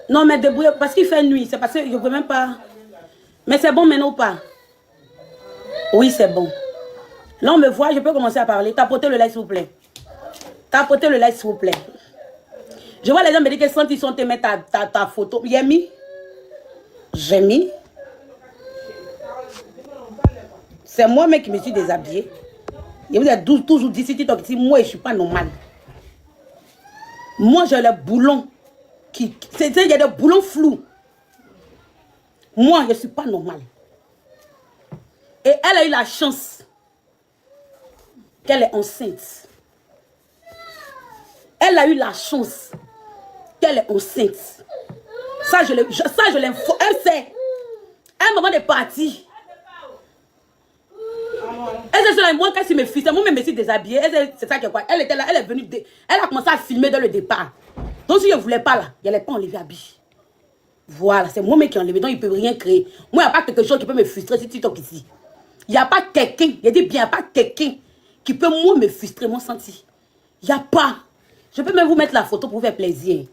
Non, mais débrouillez, parce qu'il fait nuit. C'est parce que je ne peux même pas. Mais c'est bon maintenant ou pas? Oui, c'est bon. Là, on me voit, je peux commencer à parler. Tapotez le like, s'il vous plaît. Tapotez le like, s'il vous plaît. Je vois les gens me dire que quand ils sont te mettre ta photo. Il y a mis. J'ai mis. C'est moi-même qui me suis déshabillée. Et vous êtes toujours dit, si moi, je ne suis pas normal. Moi, j'ai le boulon. Il y a des boulons flous. Moi, je ne suis pas normal. Et elle a eu la chance qu'elle est enceinte. Elle a eu la chance qu'elle est enceinte. Ça, je l'informe. Elle sait. À un moment de partie. Elle sait cela, moi, quand je me fils, moi-même, je me suis déshabillée. C'est ça qu'elle quoi. Elle était là, elle est venue. Elle a commencé à filmer dès le départ. Donc, si je ne voulais pas là, il n'allait pas enlever l'habit. Voilà, c'est moi-même qui ai enlevé. Donc, il ne peut rien créer. Moi, il n'y a pas quelque chose qui peut me frustrer sur TikTok ici. Il n'y a pas quelqu'un, je dis bien, il n'y a pas quelqu'un qui peut moi me frustrer, mon senti. Il n'y a pas. Je peux même vous mettre la photo pour vous faire plaisir.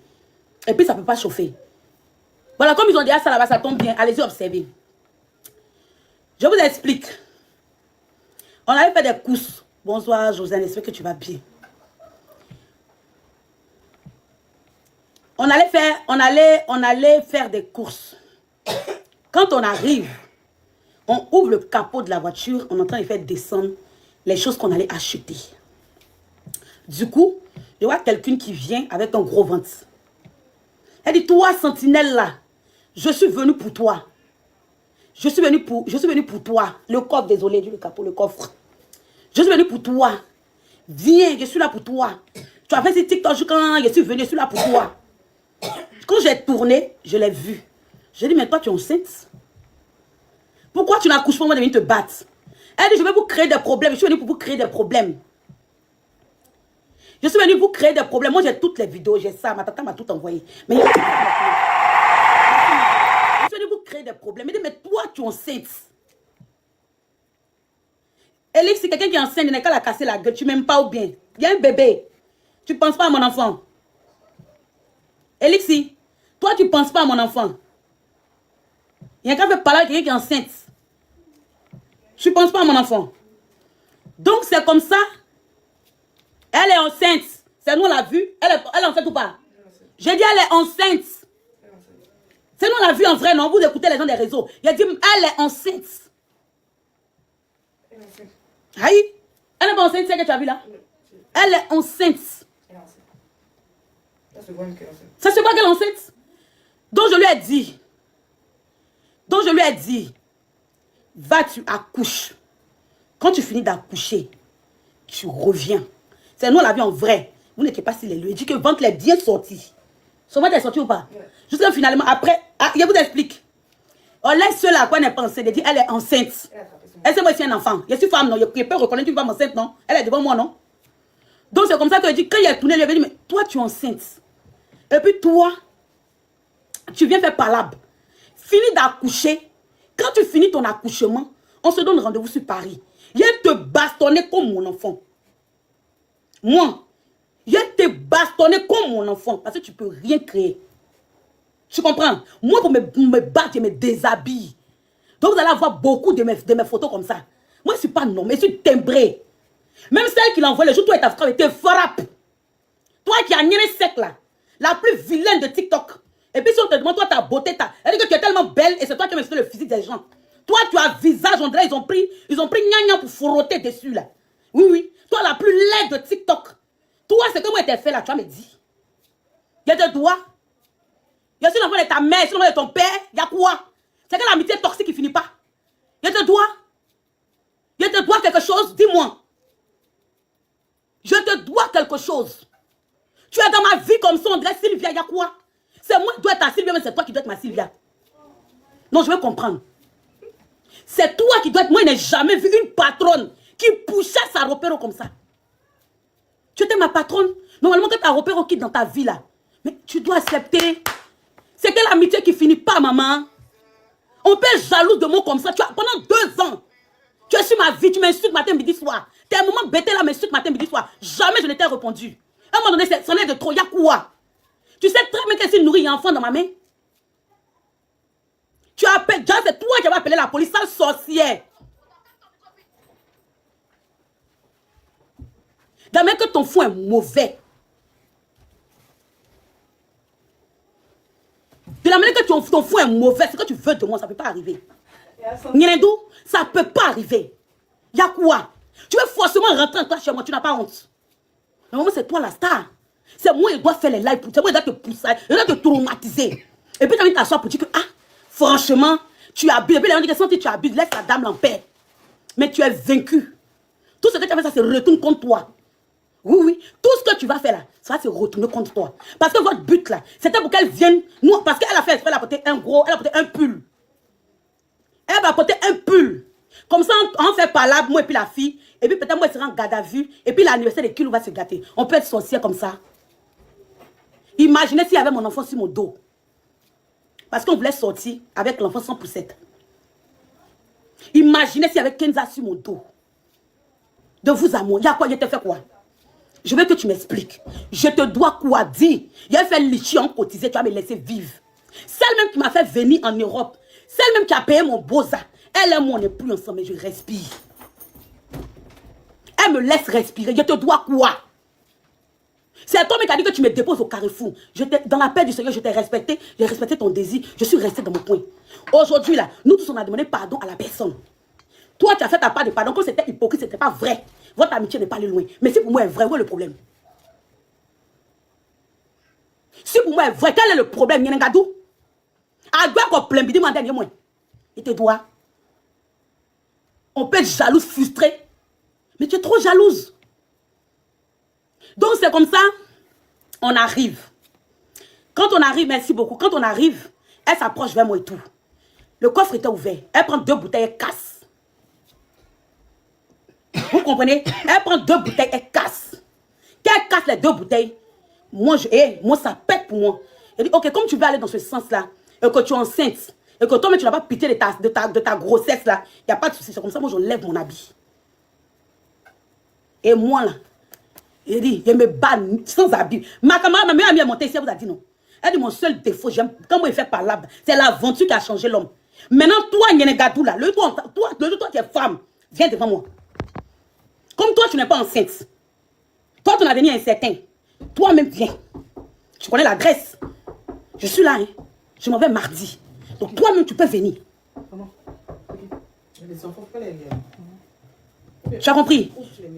Et puis, ça ne peut pas chauffer. Voilà, comme ils ont dit, ça là-bas, ça tombe bien. Allez-y, observez. Je vous explique. On avait fait des courses. Bonsoir, Josiane, j'espère que tu vas bien. On allait faire des courses. Quand on arrive, on ouvre le capot de la voiture, on est en train de faire descendre les choses qu'on allait acheter. Du coup, je vois quelqu'un qui vient avec un gros ventre. Elle dit, toi, sentinelle là, je suis venu pour toi. Je suis venu pour toi. Le coffre, désolé, le capot, le coffre. Je suis venu pour toi. Viens, je suis là pour toi. Tu as fait ces TikTok quand je suis venu, je suis là pour toi. Quand j'ai tourné, je l'ai vu. J'ai dit, mais toi, tu es enceinte. Pourquoi tu n'accouches pas, moi, de venir te battre? Elle dit, je vais vous créer des problèmes. Je suis venue pour vous créer des problèmes. Je suis venue pour créer des problèmes. Moi, j'ai toutes les vidéos, j'ai ça. Ma tata m'a tout envoyé. Mais je suis venue pour créer des problèmes. Elle dit, mais toi, tu es enceinte. Elix, si quelqu'un qui est enceinte, il n'est qu'à la casser la gueule. Tu m'aimes pas ou bien? Il y a un bébé. Tu ne penses pas à mon enfant. Elixi, toi, tu ne penses pas à mon enfant. Il y a qu'à faire parler à quelqu'un qui est enceinte. Tu ne penses pas à mon enfant. Donc, c'est comme ça. Elle est enceinte. C'est nous, on l'a vu. Elle est enceinte ou pas? J'ai dit, elle est enceinte. C'est nous, on l'a vu en vrai, non? Vous écoutez les gens des réseaux. Il a dit, elle est enceinte. Aïe. Elle n'est pas enceinte, c'est ce que tu as vu là? Elle est enceinte. Ça se voit qu'elle est enceinte. Donc je lui ai dit, va, tu accouches. Quand tu finis d'accoucher, tu reviens. C'est nous, on l'a vu en vrai. Vous n'étiez pas si les lieux. Il dit que le ventre est bien sorti. Son ventre est sorti ou pas? Jusqu'à finalement, après, je vous explique. On laisse cela, quoi, elle n'est pas enceinte. Elle dit, elle est enceinte. Elle sait moi, c'est un enfant. Je suis femme, non? Je peux reconnaître une femme enceinte, non? Elle est devant moi, non? Donc c'est comme ça que je dis, quand il a tourné, je lui ai dit, mais toi, tu es enceinte. Et puis toi, tu viens faire palabre. Fini d'accoucher. Quand tu finis ton accouchement, on se donne rendez-vous sur Paris. Viens te bastonner comme mon enfant. Moi, viens te bastonner comme mon enfant. Parce que tu ne peux rien créer. Tu comprends? Moi, pour me battre, je me déshabille. Donc vous allez avoir beaucoup de mes photos comme ça. Moi, je ne suis pas normal, je suis timbré. Même celle qui l'envoie, le jour où toi et ta frère te frappe. Toi qui as nié sec là. La plus vilaine de TikTok. Et puis si on te demande, toi ta beauté, elle dit que tu es tellement belle et c'est toi qui as mis le physique des gens. Toi tu as visage, on dirait ils ont pris gna pour frotter dessus là. Oui, oui. Toi la plus laide de TikTok. Toi c'est comment elle t'a fait là, tu vas me dire. Il y a des doigts. Il y a aussi l'enfant de ta mère, l'enfant de ton père. Il y a quoi? C'est que l'amitié toxique qui finit pas. Il y a des doigts. Je te dois quelque chose, dis-moi. Je te dois quelque chose. Tu es dans ma vie comme ça, on dirait Sylvia, il y a quoi? C'est moi qui dois être ta Sylvia, mais c'est toi qui dois être ma Sylvia. Non, je veux comprendre. C'est toi qui dois être... Moi, je n'ai jamais vu une patronne qui poussait sa repère comme ça. Tu étais ma patronne. Normalement, quand ta repère quitte dans ta vie, là, mais tu dois accepter. C'est que l'amitié qui finit pas, maman. On peut être jalouse de moi comme ça. Tu as, pendant 2 ans, tu es sur ma vie, tu m'insultes matin, midi, soir. T'es un moment bêté là, m'insultes matin, midi, soir. Jamais je n'ai répondu. À un moment donné, c'en est de trop. Il y a quoi? Tu sais très bien qu'elle s'est nourrie enfant dans ma main. Tu appelles, déjà c'est toi qui vas appeler la police, sale sorcière. De même que ton fond est mauvais. De la manière que ton fond est mauvais, ce que tu veux de moi, ça ne peut pas arriver. Nyenendou, ça ne peut pas arriver. Il y a quoi? Tu veux forcément rentrer en toi chez moi, tu n'as pas honte. Mais moi, c'est toi la star. C'est moi qui dois faire les lives, c'est moi qui dois te pousser, je dois te traumatiser. Et puis tu as envie de t'asseoir pour dire que, ah, franchement, tu abuses. Et puis les gens disent que si tu abuses, laisse la dame en paix. Mais tu es vaincu. Tout ce que tu as fait, ça se retourne contre toi. Oui, oui. Tout ce que tu vas faire là, ça va se retourner contre toi. Parce que votre but là, c'était pour qu'elle vienne, nous, parce qu'elle a fait exprès, elle a porté un gros, elle a porté un pull. Elle va porter un pull. Comme ça, on fait palabre, moi et puis la fille. Et puis peut-être moi, elle sera en garde à vue. Et puis l'anniversaire de Kilou va se gâter. On peut être sorcière comme ça. Imaginez s'il y avait mon enfant sur mon dos. Parce qu'on voulait sortir avec l'enfant 100%. Imaginez s'il y avait Kenza sur mon dos. De vous à moi. Il y a quoi? Je te fais quoi? Je veux que tu m'expliques. Je te dois quoi dire? Il a fait lichi en cotisé, tu vas me laisser vivre. Celle même qui m'a fait venir en Europe. Celle même qui a payé mon beau-za. Elle et moi, on n'est plus ensemble, mais je respire. Elle me laisse respirer. Je te dois quoi? C'est toi qui as dit que tu me déposes au carrefour. Dans la paix du Seigneur, je t'ai respecté. J'ai respecté ton désir. Je suis restée dans mon coin. Aujourd'hui, là, nous tous, on a demandé pardon à la personne. Toi, tu as fait ta part de pardon. Quand c'était hypocrite, ce n'était pas vrai. Votre amitié n'est pas allée loin. Mais si pour moi est vrai, où est le problème? Si pour moi est vrai, quel est le problème? Il y a un gadou. À quoi qu'on plein bidi, mandé, moi. Il te doit. On peut être jalouse, frustrée. Mais tu es trop jalouse. Donc c'est comme ça, on arrive. Quand on arrive, merci beaucoup. Quand on arrive, elle s'approche vers moi et tout. Le coffre était ouvert. Elle prend 2 bouteilles, elle casse. Vous comprenez? Elle prend 2 bouteilles, elle casse. Quand elle casse les 2 bouteilles, moi, moi ça pète pour moi. Elle dit, ok, comme tu veux aller dans ce sens-là, et que tu es enceinte, et que toi-même tu n'as pas pitié de ta grossesse là, il n'y a pas de souci. C'est comme ça, moi je lève mon habit. Et moi là, il dit, je me bats sans habit. Ma camarade, ma meilleure amie est montée ici, elle vous a dit non. Elle dit, mon seul défaut, j'aime, quand moi il fait par là, c'est l'aventure qui a changé l'homme. Maintenant, toi, Nyenegadou là, toi qui es femme, viens devant moi. Comme toi, tu n'es pas enceinte. Toi, ton avenir est incertain. Toi-même, viens. Tu connais l'adresse. Je suis là, hein. Je m'en vais mardi. Donc, toi-même, tu peux venir. Comment? Les enfants, pourquoi les... Tu as compris?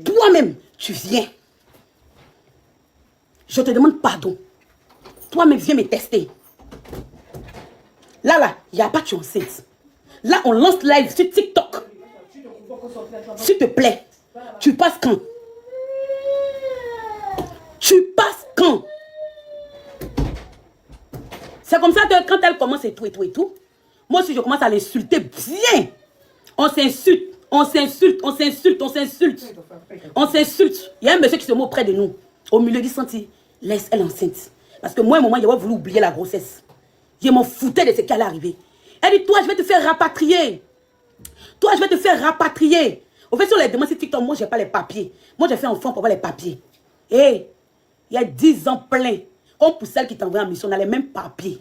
Toi-même, tu viens. Je te demande pardon. Toi-même, viens me tester. Là, il n'y a pas de enceinte. Là, on lance live sur TikTok. S'il te plaît, tu passes quand? Tu passes quand? C'est comme ça que quand elle commence et tout, moi aussi je commence à l'insulter bien. On s'insulte, on s'insulte, on s'insulte, on s'insulte. On s'insulte. Il y a un monsieur qui se met auprès de nous. Au milieu du sentier, laisse elle enceinte. Parce que moi, à un moment, il a voulu oublier la grossesse. Je m'en foutais de ce qui allait arriver. Elle dit, toi, je vais te faire rapatrier. Toi, je vais te faire rapatrier. Au fait, sur les demandes sur TikTok, moi, je n'ai pas les papiers. Moi, j'ai fait enfant pour avoir les papiers. Et il y a 10 ans plein. Comme pour celle qui t'a envoyé en mission, on a les mêmes papiers.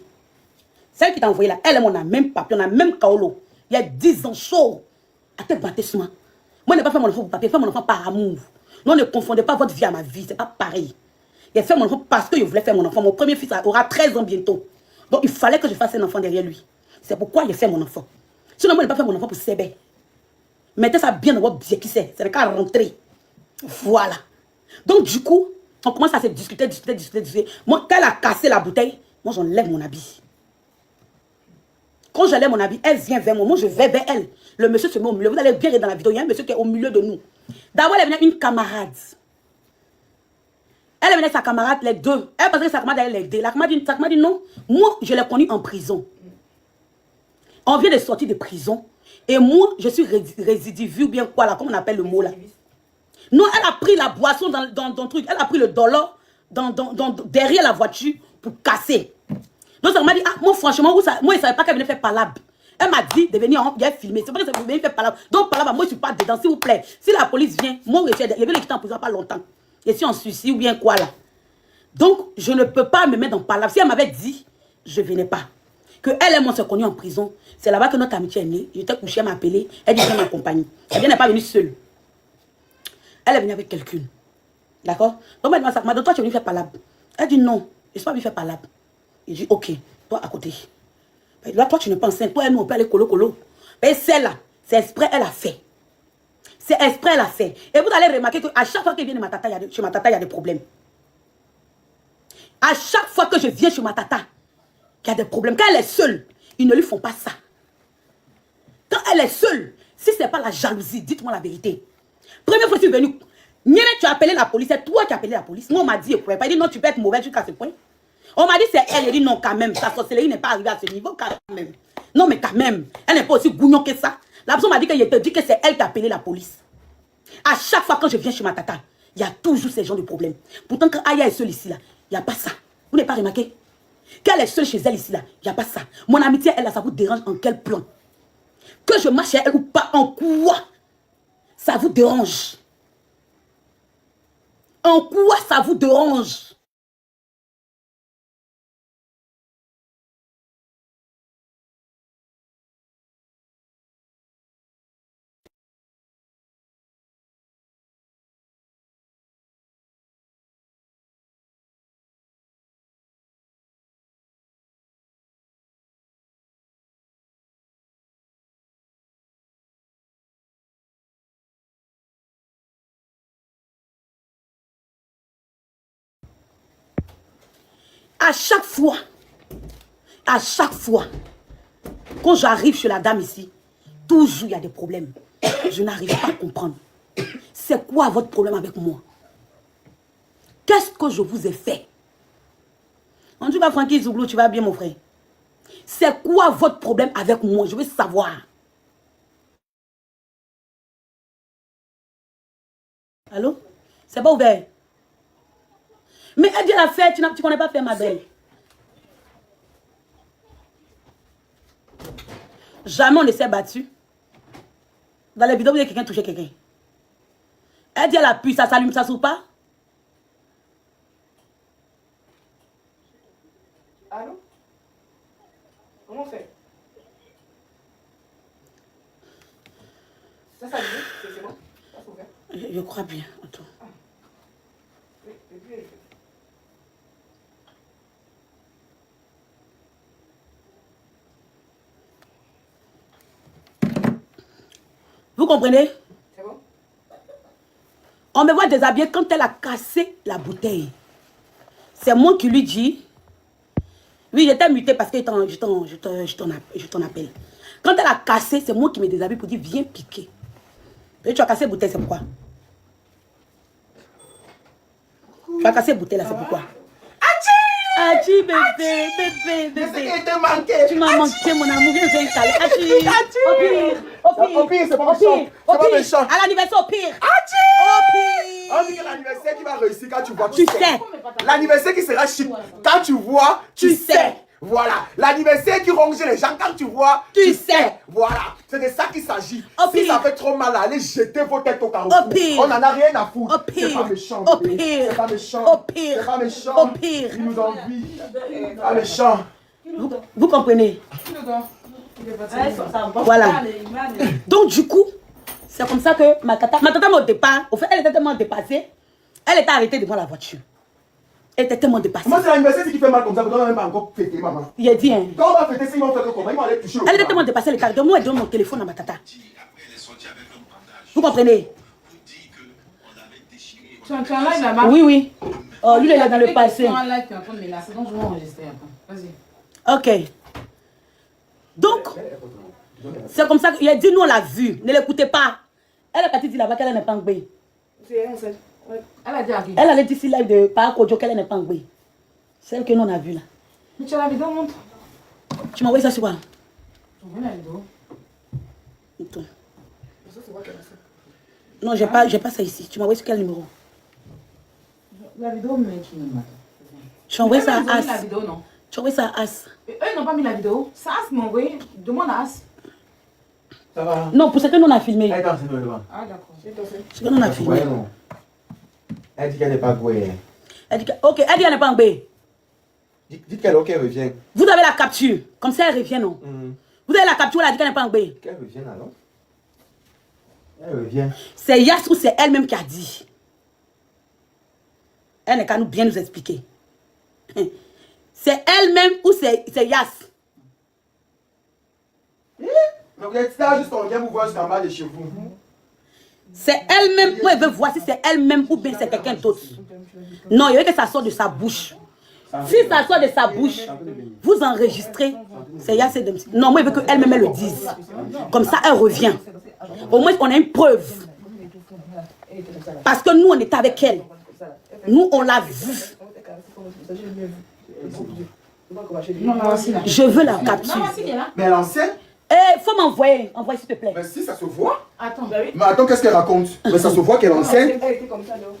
Celle qui t'a envoyé là, elle et moi, on a le même papier, on a le même kaolo. Il y a 10 ans chaud. À te battre sur moi. Moi, je n'ai pas fait mon enfant pour papier, j'ai fait mon enfant par amour. Non, ne confondez pas votre vie à ma vie, c'est pas pareil. J'ai fait mon enfant parce que je voulais faire mon enfant. Mon premier fils aura 13 ans bientôt. Donc, il fallait que je fasse un enfant derrière lui. C'est pourquoi j'ai fait mon enfant. Sinon, moi, je n'ai pas fait mon enfant pour Sébé. Mettez ça bien dans votre biais, qui sait. C'est le cas rentrer. Voilà. Donc, du coup, on commence à se discuter. Moi, quand elle a cassé la bouteille, moi, j'enlève mon habit. Quand j'enlève mon habit, elle vient vers moi. Moi, je vais vers elle. Le monsieur se met au milieu. Vous allez bien dans la vidéo. Il y a un monsieur qui est au milieu de nous. D'abord, elle venait une camarade. Elle venait sa camarade, les deux. Elle pensait que sa camarade allait l'aider. La camarade dit non. Moi, je l'ai connue en prison. On vient de sortir de prison. Et moi, je suis récidive ou bien quoi là, comme on appelle le mot là. Non, elle a pris la boisson dans le truc. Elle a pris le dollar derrière la voiture pour casser. Donc ça m'a dit, ah, moi franchement, moi je ne savais pas qu'elle venait faire palabre. Elle m'a dit de venir filmer. C'est pas que ça venait faire palabre. Donc palabre, moi je ne suis pas dedans, s'il vous plaît. Si la police vient, moi je vais le quitter en prison pas longtemps. Et si on suicide ou bien quoi là. Donc je ne peux pas me mettre dans palabre. Si elle m'avait dit, je ne venais pas. Que elle et moi se connus en prison. C'est là-bas que notre amitié est née. J'étais couchée, elle m'a appelé. Elle dit, viens m'accompagner. Elle n'est pas venue seule. Elle est venue avec quelqu'un. D'accord? Donc, elle m'a dit, madame, toi, tu es venue faire palabre. Elle dit, non, je ne suis pas venue faire palabre. Il dit, ok, toi à côté. Là, toi, tu n'es pas enceinte. Toi et nous, on peut aller colo. Mais celle-là, c'est exprès, elle a fait. C'est exprès, elle a fait. Et vous allez remarquer qu'à chaque fois qu'elle vient de ma tata, chez ma tata, il y a des problèmes. À chaque fois que je viens chez ma tata, il y a des problèmes. Quand elle est seule, ils ne lui font pas ça. Quand elle est seule, si ce n'est pas la jalousie, dites-moi la vérité. Première fois que je suis venue, Niene, tu as appelé la police, c'est toi qui as appelé la police. Moi, on m'a dit, il pas dit non, tu peux être mauvaise jusqu'à ce point. On m'a dit, c'est elle. Elle dit non, quand même. Sa sorcellerie n'est pas arrivée à ce niveau, quand même. Non, mais quand même. Elle n'est pas aussi gougnon que ça. La personne m'a dit qu'elle te dit que c'est elle qui a appelé la police. À chaque fois que je viens chez ma tata, il y a toujours ces genres de problèmes. Pourtant, quand Aya est seule ici, là, il n'y a pas ça. Vous n'avez pas remarqué? Qu'elle est seule chez elle ici, là, il n'y a pas ça. Mon amitié, elle, là, ça vous dérange en quel plan? Que je marche chez elle ou pas, en quoi ça vous dérange? En quoi ça vous dérange? À chaque fois, quand j'arrive chez la dame ici, toujours il y a des problèmes. Je n'arrive pas à comprendre. C'est quoi votre problème avec moi? Qu'est-ce que je vous ai fait? En tout cas, Francky Zouglou, tu vas bien, mon frère. C'est quoi votre problème avec moi? Je veux savoir. Allô? C'est pas ouvert. Mais elle dit la fête, tu ne connais pas faire ma belle. Jamais on ne s'est battu. Dans les vidéos, vous avez quelqu'un touché quelqu'un. Elle dit elle appuie, ça s'allume, ça s'ouvre pas. Allô? Comment on fait? Ça s'allume? C'est bon? Ça s'ouvre? Je crois bien. Attends. Oui, et puis elle fait. Vous comprenez? C'est bon? On me voit déshabillée quand elle a cassé la bouteille. C'est moi qui lui dis. Oui, j'étais mutée parce que je t'en appelle. Quand elle a cassé, c'est moi qui me déshabille pour dire viens piquer. Et tu as cassé la bouteille, c'est pourquoi? Tu as cassé la bouteille là, c'est pourquoi? Achi, bébé. Je te manqué. Tu m'as manqué, mon amour. Viens installer. Achi. Au pire, c'est pas méchant. C'est pas méchant. À l'anniversaire, au pire. On dit que l'anniversaire qui va réussir quand tu vois, Tu sais. L'anniversaire qui sera chic, quand tu vois, tu sais. Voilà. L'anniversaire qui ronge les gens, quand tu vois, Tu sais. Voilà. C'est de ça qu'il s'agit. Au Si pire. ça fait trop mal, allez jeter vos têtes au carrefour. Au pire. On n'en a rien à foutre. Au pire. C'est pas méchant. Au bébé. pire. C'est pas méchant. Au pire. C'est pas méchant. Au pire. Il nous envie. C'est pas méchant. Vous comprenez? Voilà. Donc, du coup, c'est comme ça que ma tata au départ, au fait, elle était tellement dépassée, elle était arrêtée devant la voiture. Elle était tellement dépassée. Moi, c'est l'anniversaire qui fait mal comme ça, vous ne même pas encore fêter, maman. Il a dit, hein. Quand on va fêter, ils vont faire comment? Ils vont aller toucher le Elle était plat. tellement dépassée, elle était arrêtée. Moi, elle donne mon téléphone à ma tata. Vous comprenez? Tu es en live là-bas? Oui. Oh, lui, il est dans le passé. Tu es en live, tu es en train de me lasser, donc je vais enregistrer. Vas-y. Ok. Donc, c'est comme ça qu'il a dit, nous, on l'a vu. Ne l'écoutez pas. Elle a parti dire là-bas qu'elle n'est pas en gbé. Elle a dit à qui? Elle allait dire si live de Parakojo qu'elle n'est pas en gbé. Celle que nous, on a vue là. Mais tu as la vidéo, montre. Tu m'as envoyé ça sur quoi? Tu vois la vidéo? Attends. Non, j'ai pas ça ici. Tu m'as envoyé sur quel numéro? La vidéo, mais tu ne m'as pas. Tu as envoyé ça à As. As. La vidéo, non. Tu as envoyé ça à As. Eux, ils n'ont pas mis la vidéo. C'est As qui m'a envoyé. Demande à As. Ça va? Non, pour ce que nous on a filmé. Elle est dans le devant. Ah, d'accord. Ce que nous on a filmé. Ouais, non. Elle dit qu'elle n'est pas gouée. Elle dit que, ok, elle dit qu'elle n'est pas en gbé. Dites qu'elle revient. Vous avez la capture. Comme ça, elle revient, non? Vous avez la capture, elle a dit qu'elle n'est pas en bain. Qu'elle revienne alors. Elle revient. C'est Yass ou c'est elle-même qui a dit? Elle n'est qu'à nous bien nous expliquer. C'est elle-même ou c'est Yass? Mais vous êtes là, juste on vient vous voir jusqu'en bas de chez vous. C'est elle-même ou elle veut voir si c'est elle-même ou bien c'est quelqu'un d'autre. Non, il veut que ça sorte de sa bouche. Si ça sort de sa bouche, vous enregistrez. C'est Yass et Demsi. Non, moi, il veut qu'elle-même elle le dise. Comme ça, elle revient. Au moins, on a une preuve. Parce que nous, on était avec elle. Nous, on l'a vu. Je veux la capture. Mais elle est enceinte? Eh, faut m'envoyer. Envoie, s'il te plaît. Mais si, ça se voit. Attends. Mais attends, qu'est-ce qu'elle raconte? Mais ça se voit qu'elle est enceinte.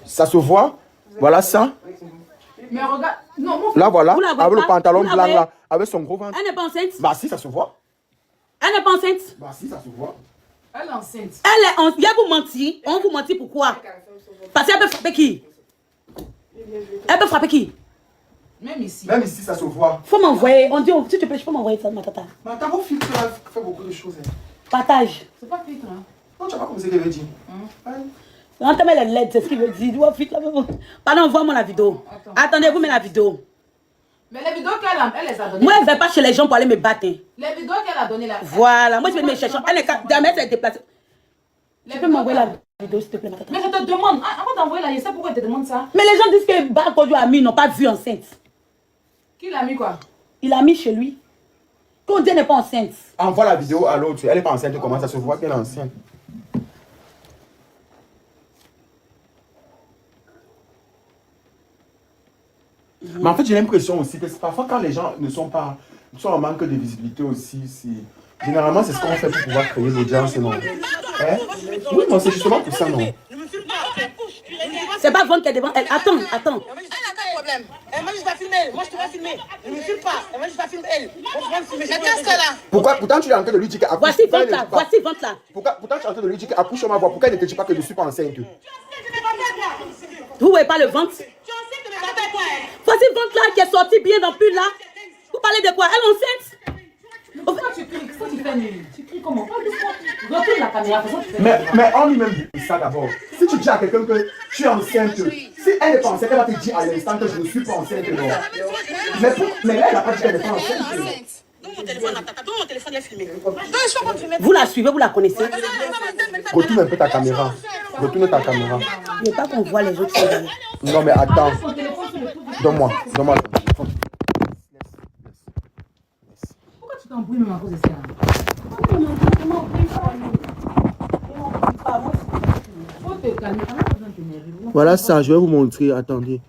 Ça se voit. Voilà ça. Mais regarde. Non, mon Là, voilà. Vous la voyez Avec le pas? pantalon Vous la blanc, voyez? là. Avec son gros ventre. Elle n'est pas enceinte. Bah si, ça se voit. Elle n'est pas enceinte. Bah si, ça se voit. Elle est enceinte. Elle est enceinte. Viens vous mentir. On vous mentit pourquoi? Parce qu'elle peut frapper qui? Elle peut frapper qui? Même ici. Même ici, ça se voit. Faut m'envoyer. On dit, s'il te plaît, je peux m'envoyer ça de ma tata. Mais attends, vos filtres là fait beaucoup de choses. Hein. Partage. C'est pas filtre, hein. Non, tu n'as pas compris ce qu'elle veut dire. On te met les LED, c'est ce qu'il veut dire. Pardon, envoie-moi la vidéo. Attendez, vous mettez la vidéo. Mais les vidéos elle les a données. Moi, elle ne va pas chez les gens pour aller me battre. Hein. Les vidéos qu'elle a données là. Voilà, moi je vais me chercher. Elle est jamais elle est déplacée. Tu peux m'envoyer la vidéo, s'il te plaît, ma tata. Mais je te demande, avant d'envoyer là, je sais pourquoi elle te demande ça. Mais les gens disent que Barcodio a mis, ils n'ont pas vu enceinte. Qui l'a mis quoi? Il a mis chez lui. Qu'on dit elle n'est pas enceinte. Envoie la vidéo à l'autre. Elle n'est pas enceinte, comment ça se voit qu'elle est enceinte? Mais en fait, j'ai l'impression aussi que parfois quand les gens ne sont pas, sont en manque de visibilité aussi, généralement c'est ce qu'on fait pour pouvoir créer l'audience, non? Hein? Oui, non, c'est justement pour ça, non? C'est pas Vente qui est devant elle. Attends. Elle m'a dit, problème. Elle m'a dit, je vais filmer. Moi, je te vais filmer. Ne me filme pas. Elle m'a dit, je vais filmer elle. Mais qu'est-ce qu'elle a? Pourquoi? Pourtant, tu es en train de lui dire qu'accouche. Voici Vente là. Voici Vente là. Pourtant, tu es en train de lui dire qu'accouche sur ma voix. Pourquoi elle ne te dit pas que je ne suis pas enceinte? Vous voyez pas le ventre? Voici Vente là qui est sorti bien dans plus là. Vous parlez de quoi? Elle est enceinte? Pourquoi tu cries? Qu'est-ce que tu fais? Tu cries comment? Retourne la caméra. Mais on lui-même dit ça d'abord. Si tu dis à quelqu'un que tu es enceinte, si elle n'est pas enceinte, elle va te dire à l'instant que je ne suis pas enceinte. Non. Mais elle n'a pas dit qu'elle n'est pas enceinte. Donne mon téléphone à tata. Donne mon téléphone, elle est filmée. Vous la suivez, vous la connaissez? Retourne un peu ta caméra. Retourne ta caméra. Je ne veux pas qu'on voit les autres choses. Non, mais attends. Donne-moi. Donne-moi le téléphone. Pourquoi tu t'embrouilles même à cause de ça? Faut te calmer. Voilà ça, je vais vous montrer. Attendez.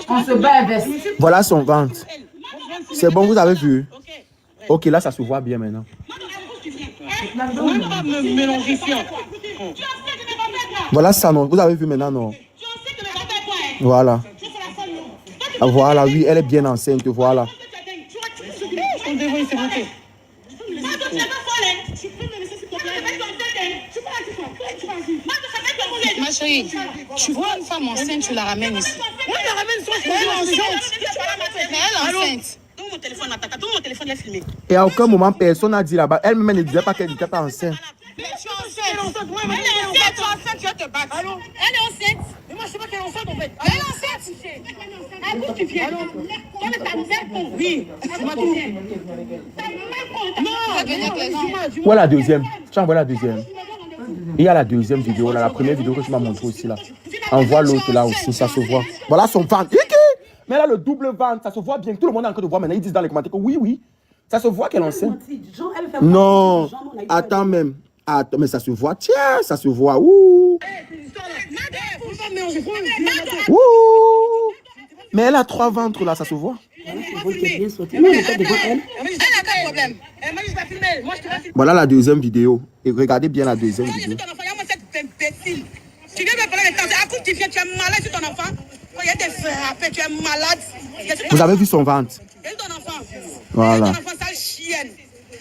On se bat avec. Voilà son ventre. C'est bon, vous avez vu? Ok, là, ça se voit bien maintenant. Voilà ça, non? Vous avez vu maintenant, non? Voilà. Ah, voilà, oui, elle est bien enceinte, voilà. Ma chérie, tu vois une femme enceinte, tu la ramènes ici. Oui, je la ramène ici. Mais elle est enceinte. Mais elle est enceinte. Donne mon téléphone à tata. Donne mon téléphone, elle est filmée. Et à aucun moment, personne n'a dit là-bas. Elle-même ne disait pas qu'elle n'était pas enceinte. Mais tu es enceinte. Elle est enceinte. Tu es enceinte, tu vas te battre. Allô? Elle est enceinte. Mais moi, je sais pas qu'elle est enceinte en fait. Elle est enceinte. D'où tu viens? Oui. Tu m'as tout. Non. Où est la deuxième? Tu envoies la deuxième. Il y a la deuxième vidéo, là, la première vidéo que tu m'as montré aussi là. Envoie l'autre là aussi, ça se voit. Voilà son ventre. Mais là, le double ventre, ça se voit bien. Tout le monde est en train de voir maintenant. Ils disent dans les commentaires que oui, ça se voit qu'elle est enceinte. Non, attends même. Attends, mais ça se voit. Tiens, ça se voit. Ouh. Ouh. Mais elle a 3 ventres là, ça se voit. Voilà la deuxième vidéo. Et regardez bien la deuxième vidéo. Tu viens me parler de à coup tu viens, tu es malade sur ton enfant. Il y a des frappés, tu es malade. Vous avez vu son ventre? Et ton enfant. Voilà. Ton enfant, sale chienne.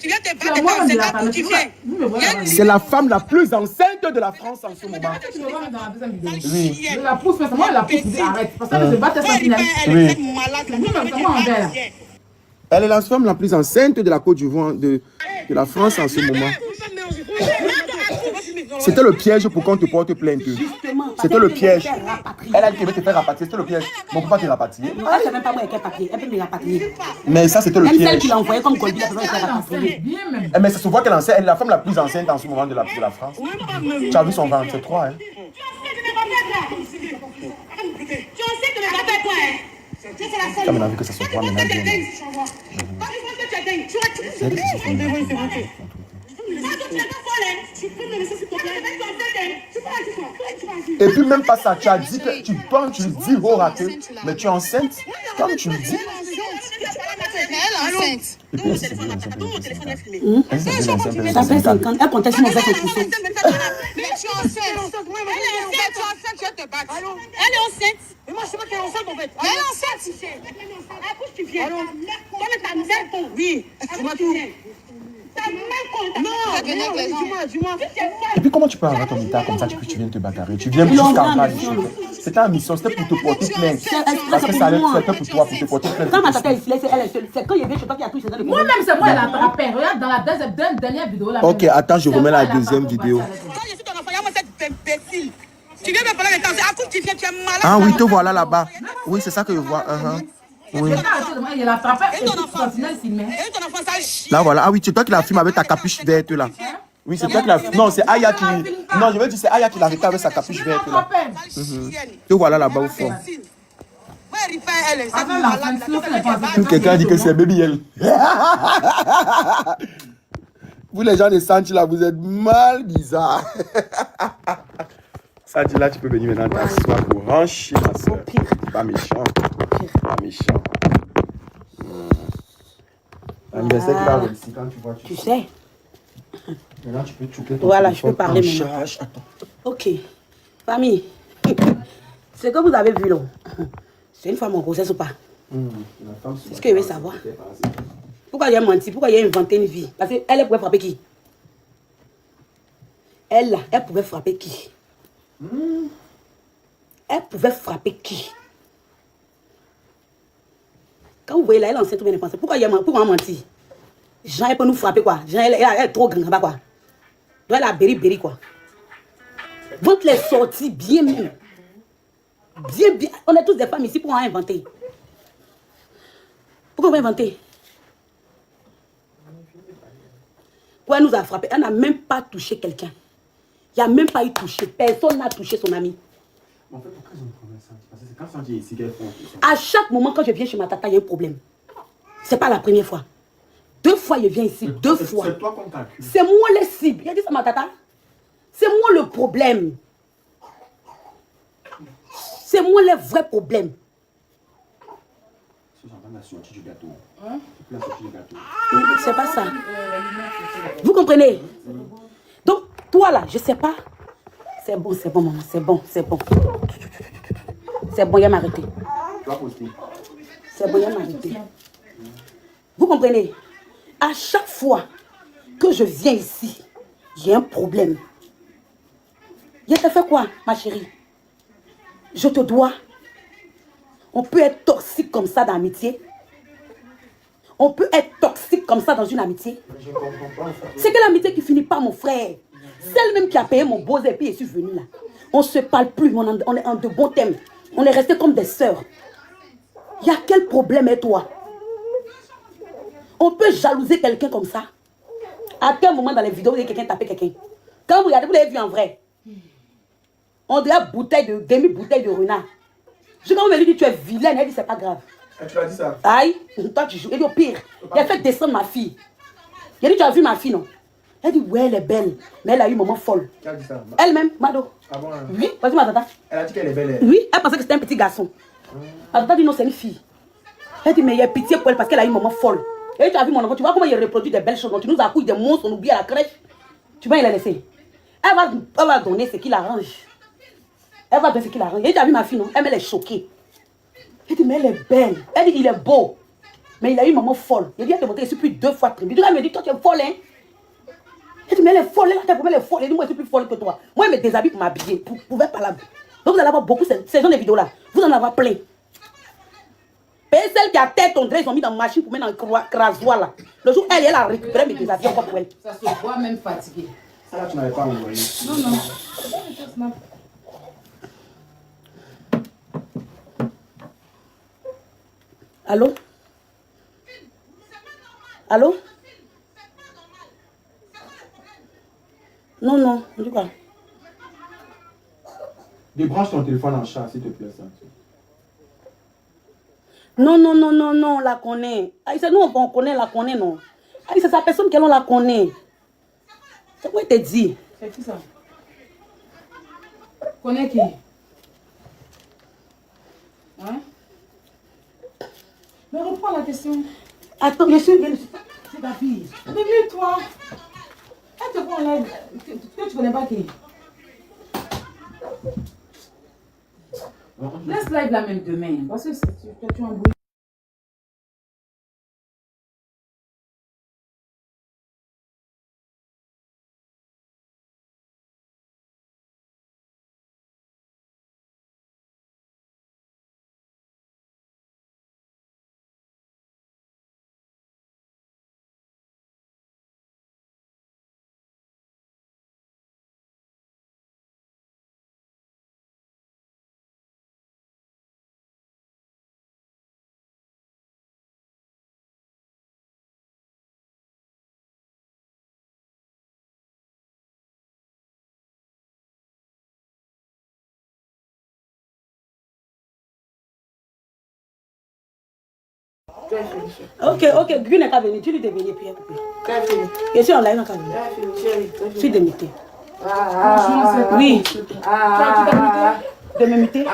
Tu viens te battre dans ce cas où tu viens. C'est la femme la plus enceinte de la France en ce moment. Oui. Je la pousse, mais c'est moi qui la pousse. Arrête. Parce qu'elle se bat, elle s'en Elle est malade. Elle est la femme la plus enceinte de la Côte d'Ivoire, de la France en ce moment. C'était le piège pour qu'on te porte plainte. C'était le piège. Elle a dit qu'elle veut te faire rapatrier. C'était le piège. Mais on ne peut pas te rapatrier. Ah, c'est même pas moi qui ai rapatrié. Elle peut me rapatrier. Mais ça, c'était le Même celle piège. qui l'a envoyé comme Colby, la personne qui l'a rapatrié. Mais ça se voit qu'elle est la femme la plus enceinte en ce moment de la France. Tu as vu son ventre, c'est 3, hein? Comme elle a vu que ça se voit maintenant. Et puis même pas ça, tu as dit que tu penses, tu le dis au raté, mais tu es enceinte, comme tu le dis. Elle est enceinte. Et puis Ça fait 50, elle conteste mon verre de coucher. Mais tu es enceinte. Tu vas te battre. Elle est enceinte. Mais moi, je sais pas qu'elle est enceinte en fait. Elle est enceinte. Accouche, tu viens. Toi, ta mère, ton. Oui. Tu m'as tout. Non, dis-moi. Et puis comment tu peux avoir ton état comme ça, tu viens te bagarrer, tu viens jusqu'à là. C'était une mission, c'était pour te porter plainte. Parce que ça allait être pour toi, pour te porter plainte. Quand ma tata est ici, elle est seule. C'est quand il y avait je sais pas qui a touché dans le Moi-même, c'est moi, elle a attrapé. Regarde dans la dernière vidéo. Là, Ok, attends, je remets la deuxième vidéo. Quand je suis ton enfant, il y a moi cette imbécile. Tu viens me parler de temps, accouche, tu viens, tu es malade. Ah oui, te voilà là-bas. Oui, c'est ça que je vois. Oui. il a attrapé et ton puis enfant. continue à filmer. Et ton enfant, ça chie. Là voilà, ah oui, c'est toi qui la filme avec ta capuche verte là. Oui, c'est toi qui la filme. Non, c'est Aya qui. Non, je veux dire, c'est Aya qui l'a arrêté avec sa capuche verte là. Te voilà là-bas au fond. Quelqu'un dit que c'est Baby Yel. Vous les gens de Sanchi là, vous êtes mal bizarres. Sanchi là, tu peux venir maintenant t'asseoir pour rancher ma soeur. Pas méchant. Pas méchant. L'anniversaire qui va réussir quand tu vois. Tu sais. Maintenant, tu peux choquer ton Voilà, je peux parler en maintenant. charge. Attends. Ok. Famille. Ce que vous avez vu là, c'est une femme en grossesse ou pas? C'est ce que je veux savoir. Pourquoi il a menti? Pourquoi il a inventé une vie? Parce qu'elle pouvait frapper qui? Elle pouvait frapper qui? Elle pouvait frapper qui? Quand vous voyez là, elle est enceinte ou bien enceinte. Pourquoi il a menti? Jean, elle peut nous frapper quoi? Jean, elle est trop grande quoi? Donc elle a béri quoi? Votre les sorties bien mieux. Bien. On est tous des femmes ici pour en inventer. Pourquoi on va inventer? Pourquoi elle nous a frappé? Elle n'a même pas touché quelqu'un. Il n'y a même pas eu touché. Personne n'a touché son ami. En fait, pourquoi ils ont problème ça? Parce que c'est quand Sanchi est ici qu'elle font tout ça. À chaque moment, quand je viens chez ma tata, il y a un problème. Ce n'est pas la première fois. 2 fois, je viens ici. 2 fois. C'est toi qu'on calcule. C'est moi les cibles. Il a dit ça, ma tata. C'est moi le problème. C'est moi le vrai problème. Si j'entends la sortie du gâteau. La sortie du gâteau. C'est pas ça. Vous comprenez? Donc, toi là, je sais pas. C'est bon, maman. C'est bon. C'est bon, il m'a arrêté. C'est bon, il m'a arrêté. Vous comprenez? À chaque fois que je viens ici, il y a un problème. Je te fais quoi, ma chérie? Je te dois. On peut être toxique comme ça dans l'amitié. On peut être toxique comme ça dans une amitié. Je comprends pas. C'est que l'amitié qui finit pas, mon frère. Celle même qui a payé mon beau et puis je suis venue là. On ne se parle plus, on est en de bons thèmes. On est restés comme des sœurs. Il y a quel problème avec toi? On peut jalouser quelqu'un comme ça. À quel moment dans les vidéos, vous voyez quelqu'un taper quelqu'un? Quand vous regardez, vous l'avez vu en vrai. On dirait demi-bouteille de renard. Je quand on me dit tu es vilaine, elle dit c'est pas grave. Et tu l'as dit ça? Aïe, toi tu joues. Elle dit au pire, il a fait descendre ma fille. Il a dit tu as vu ma fille non? Elle dit ouais elle est belle, mais elle a eu un moment folle. Qui a dit ça? Elle-même, Mado. Ah bon? Hein? Oui, vas-y ma tata. Elle a dit qu'elle est belle. Oui, elle pensait que c'était un petit garçon. Ma tata dit non c'est une fille. Elle dit mais il y a pitié pour elle parce qu'elle a eu un moment folle. Et tu as vu mon enfant, tu vois comment il reproduit des belles choses. Tu nous accouches des monstres, on oublie à la crèche. Tu vas il a laissé. Elle va donner ce qu'il arrange. Elle va donner ce qu'il arrange. Et tu as vu ma fille non? Elle est choquée. Elle dit mais elle est belle. Elle dit il est beau. Mais il a eu une maman folle. Il a dit, elle te montrer, je suis plus 2 fois trimée. Il me dit, toi, tu es folle, hein? Elle dit, mais elle est folle, elle est folle. Elle dit, moi, je suis plus folle que toi. Moi, elle me déshabille pour m'habiller, pour faire par là. Donc, vous allez avoir beaucoup, ces gens de vidéos-là. Vous en avez plein. Et celle qui a tête ondrée, ils ont mis dans la machine pour mettre dans le crasoir là. Le jour, elle a récupéré mes déshabillés encore pour elle. Ça se voit même fatigué. Ça là, tu n'avais pas envoyé. Non. Allô? Allô? Non, en tout cas. Débranche ton téléphone en chat, s'il te plaît. Ça. Non, on la connaît. Aïssa, nous, on connaît, la connaît, non. Aïssa, c'est sa personne qu'elle, on la connaît. C'est quoi, te dit? C'est qui ça? Connais qui? Hein? Mais reprends la question. Attends, je suis... C'est ta fille. Mais toi. Elle te voit en live. Tu connais pas qui? Laisse live la même demain. Parce que tu embrouilles. Ok, Gu n'est pas venu. Tu lui deviens puis je suis en live, je suis démutée. Oui. Tu as démutée?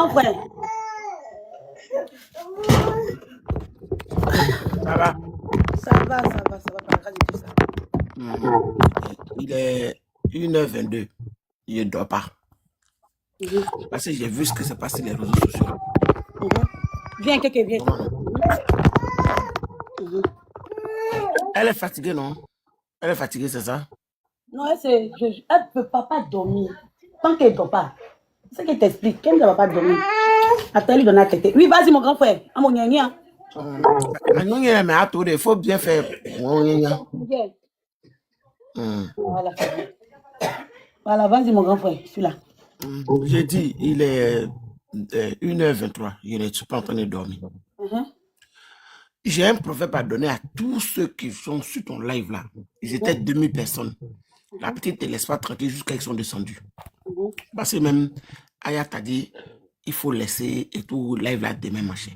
grand frère. Ça va? Ça va, par grâce de tout ça. Il est 1h22. Il ne dort pas. Parce que j'ai vu ce que se passe sur les réseaux sociaux. Viens, quelqu'un vient. Elle est fatiguée, non? Elle est fatiguée, c'est ça? Non, elle ne peut pas dormir. Tant qu'elle ne dort pas. C'est ce qu'elle t'explique. Qu'elle ne va pas dormir. Attends, lui donner à tête. Oui, vas-y, mon grand frère. À mon gna. Mais attends, il faut bien faire. Voilà. Voilà, vas-y, mon grand frère. Je suis là. J'ai dit, il est 1h23. Je ne suis pas en train de dormir. J'ai un proverbe à donner à tous ceux qui sont sur ton live là. Ils étaient 2000 personnes. La petite ne te laisse pas tranquille jusqu'à ce qu'ils sont descendus. Parce que même Aya t'a dit, il faut laisser et tout, live là demain, machin.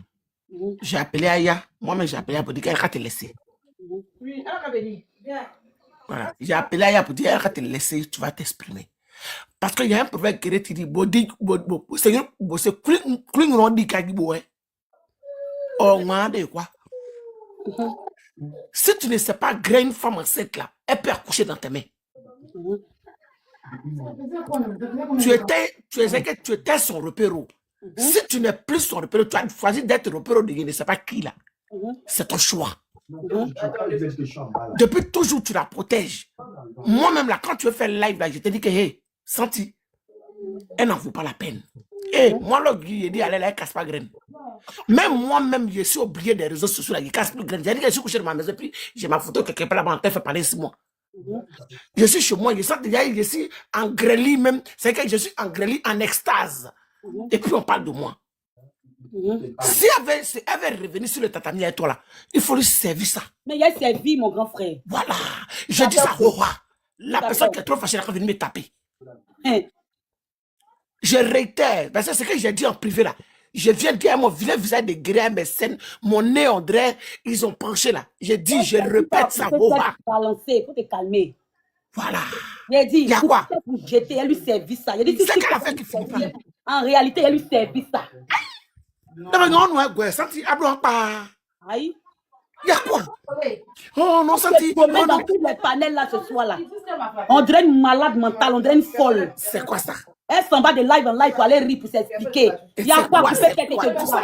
J'ai appelé Aya. Moi-même, j'ai appelé Aya pour dire qu'elle va te laisser. Oui, elle va venir. Viens. Voilà. J'ai appelé Aya pour dire qu'elle va te laisser, tu vas t'exprimer. Parce qu'il y a un proverbe qui dit, c'est clignon dit Kagibo. Oh, on de quoi? Si tu ne sais pas grainer une femme enceinte là, elle peut accoucher dans tes mains. Tu étais son repéro. Si tu n'es plus son repéro, tu as choisi d'être repéro de je ne sais pas qui là. C'est ton choix. Depuis toujours, tu la protèges. Moi-même là, quand tu veux faire live là, je te dis que hey, Santi, elle n'en vaut pas la peine. Et moi, là, je dis, elle casse pas graine. Même moi-même, je suis oublié des réseaux sociaux là, je casse plus graine. J'ai dit que je suis couché dans ma maison, puis j'ai ma photo quelque part là-bas, elle fait parler 6 mois. Je suis chez moi, je suis en grêlis même, c'est que je suis en grêlis, en extase. Et puis on parle de moi. Si elle avait revenu sur le tatami avec toi là, il faut lui servir ça. Mais il a servi, mon grand frère. Voilà. Je dis ça au roi. La personne qui est trop fâchée, elle va venir me taper. Je réitère, parce que c'est ce que j'ai dit en privé là. Je viens de dire mon vilain visage de gré à mes scènes, mon nez en drain, ils ont penché là. J'ai dit, je répète ça au roi. Il faut te calmer. Voilà. Il a dit, il y a quoi? Pour jeter, elle lui servit ça. C'est qu'elle a fait qui finit pas. En réalité, elle lui servit ça. Non, mais non, non, Santi, pas. Aïe. Il y a quoi? Oh non, Santi. On met dans tous les panels là ce soir là. On dirait une malade mentale, on dirait une folle. C'est quoi ça? Elle s'en va de live en live pour aller rire, pour s'expliquer. Il y a quoi?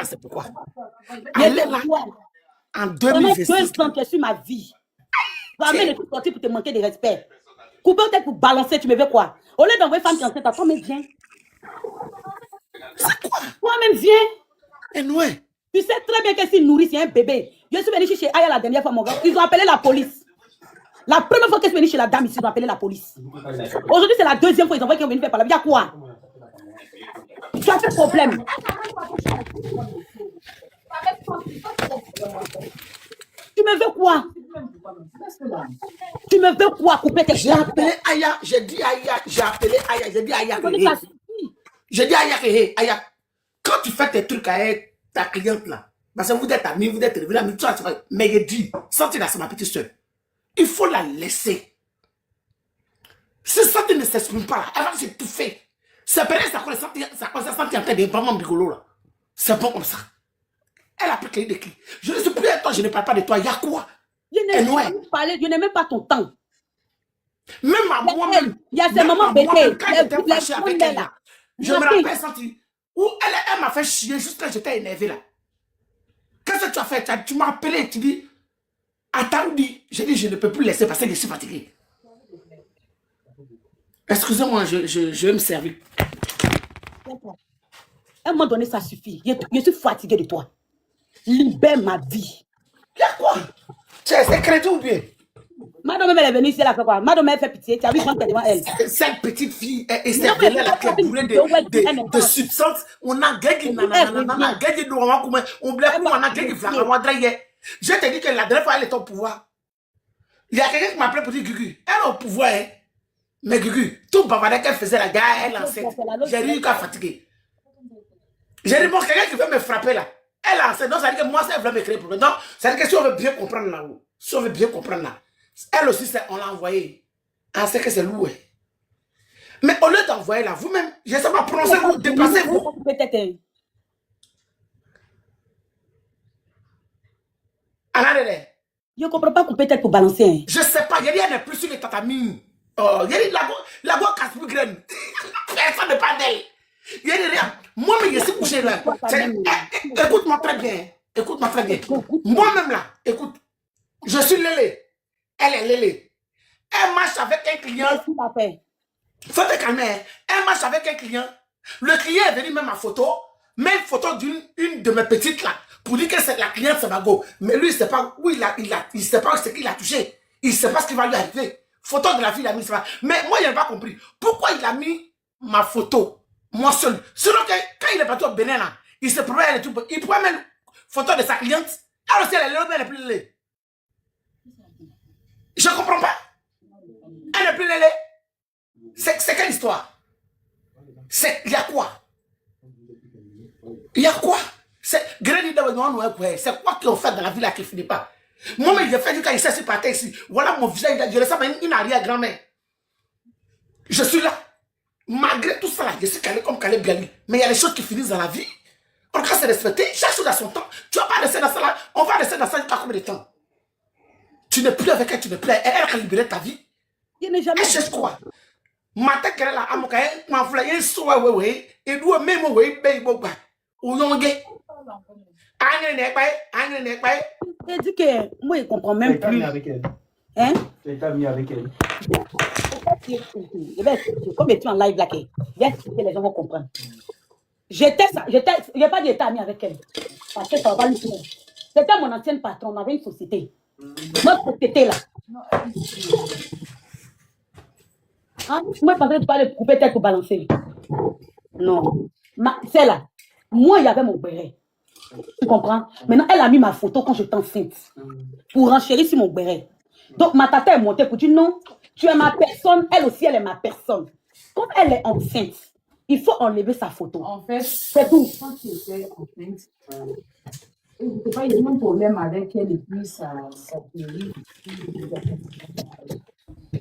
C'est pourquoi? Elle est là. En 2026. Pendant 2 ans que je suis ma vie. Jamais ne suis sorti pour te manquer de respect. Couper peut-être pour balancer, tu me veux quoi? Au lieu d'envoyer femme qui est enceinte, toi-même viens. C'est quoi? Toi-même viens. Et nous, tu sais très bien que s'ils nourrissent un bébé. Je suis venu chez Aya la dernière fois, mon gars. Ils ont appelé la police. La première fois que je suis venu chez la dame ici, ils ont appelé la police. Aujourd'hui, c'est la 2e fois qu'ils ont envoyé qu'ils ont venu faire parler. Il y a quoi? Tu as fait problème. Tu me veux quoi? Tu me veux quoi? Couper tes J'ai appelé Aya, j'ai dit Aya, j'ai appelé Aya, j'ai dit Aya. J'ai dit Aya, hé, Aya, quand tu fais tes trucs avec ta cliente là, parce que vous êtes amis, vous êtes revenus, mais j'ai dit, Santi là, c'est ma petite soeur. Il faut la laisser. Si Santi ne s'exprime pas, elle va s'étouffer. C'est pareil, ça connaît Santi en train de vraiment rigolo là. C'est bon comme ça. Elle a pris clé de qui? Je ne suis plus à toi, je ne parle pas de toi. Il y a quoi? Je n'ai même pas ton temps. Même à moi-même. Il y a ces moments bêtés. Quand j'étais fâché avec elle là, je me rappelle Santi, où elle m'a fait chier juste quand j'étais énervé là. Qu'est-ce que tu as fait? Tu m'as appelé et tu dis, attends, j'ai dit, je ne peux plus laisser parce que je suis fatigué. Excusez-moi, je vais me servir. À un moment donné, ça suffit. Je suis fatigué de toi. Libère ma vie. Il y a quoi? C'est crédit ou bien? Madame, elle est venue ici, elle a fait quoi? Madame, elle fait pitié. Tu as vu quand elle est devant elle? Cette petite fille est cervelée là qui est bourrée de substances. On a gagné, on a gagné, on a gagné, je te dis que la dernière fois, elle est au pouvoir. Il y a quelqu'un qui m'a appelé pour dire Gugu. Elle est au pouvoir, hein? Mais Gugu, tout bavardage qu'elle faisait, la gars, elle est enceinte. J'ai eu qu'à fatiguer. J'ai dit, bon, quelqu'un qui veut me frapper là. Elle est enceinte. Donc, ça veut dire que moi, ça veut me créer problème. Donc, ça veut dire que si on veut bien comprendre là-haut, si on veut bien comprendre là, elle aussi, on l'a envoyé. Elle sait que c'est loué. Mais au lieu d'envoyer là, vous-même, je ne sais pas prononcer, vous déplacez-vous. Aladele. Je ne comprends pas qu'on peut être pour balancer. Hein. Je sais pas, il y a rien de plus sur les tatamines. Oh, il y a la go casse plus graine. Personne ne parle d'elle. Il y a rien. Moi-même, je suis couché là. Écoute-moi très bien. Écoute-moi très bien. Moi-même là, écoute, je suis Lélé. Elle est Lélé. Elle marche avec un client. Faut te calmer. Elle marche avec un client. Le client est venu mettre ma photo. Même photo d'une de mes petites là. Pour dire que c'est la cliente, c'est ma go. Mais lui, il ne sait pas où il sait pas ce qu'il a touché. Il ne sait pas ce qui va lui arriver. Photo de la fille, il a mis ça. Mais moi, je n'ai pas compris. Pourquoi il a mis ma photo, moi seul? Sinon, quand il est parti au Bénin là, il se promet, il pourrait mettre photo de sa cliente. Alors, si elle est là, elle n'est plus lélé. Je ne comprends pas. Elle n'est plus lélé. C'est quelle histoire? Il y a quoi? Il y a quoi? C'est quoi qu'ils ont fait dans la vie là qui ne finit pas? Moi-même, j'ai fait du cas ici, c'est parti ici. Voilà mon visage, je le sens, une arrière-grand-mère. Je suis là. Malgré tout ça, là, je suis calé comme calé Bialy. Mais il y a des choses qui finissent dans la vie. On doit se respecter. Chaque chose a son temps. Tu vas pas rester dans ça là. On va rester dans ça jusqu'à combien de temps? Tu n'es plus avec elle, tu n'es plus. Elle a libéré ta vie. Je n'ai jamais. Elle cherche quoi? Matin qu'elle est là, à mon cas, elle m'a fait un soin, et nous, même, oui, baby, ou non, gay. Elle dit que moi, je ne comprends même plus. Hein? Tu t'as mis avec elle. Je vais expliquer. Comme tu es en live là, je vais expliquer, les gens vont comprendre. Je n'ai pas d'état ami avec elle. Parce que ça va pas lui faire. C'était mon ancienne patronne, on avait une société. Notre société là. Hein? Moi, je pensais que tu parlais de couper tête pour balancer. Non. C'est là. Moi, il y avait mon béret. Tu comprends? Maintenant, elle a mis ma photo quand j'étais enceinte. Pour renchérir sur mon béret. Donc, ma tata est montée pour dire non, tu es ma personne, elle aussi, elle est ma personne. Comme elle est enceinte, il faut enlever sa photo. En fait, c'est tout. Quand tu étais enceinte, je ne sais pas, il y a eu un problème avec elle et puis ça périt.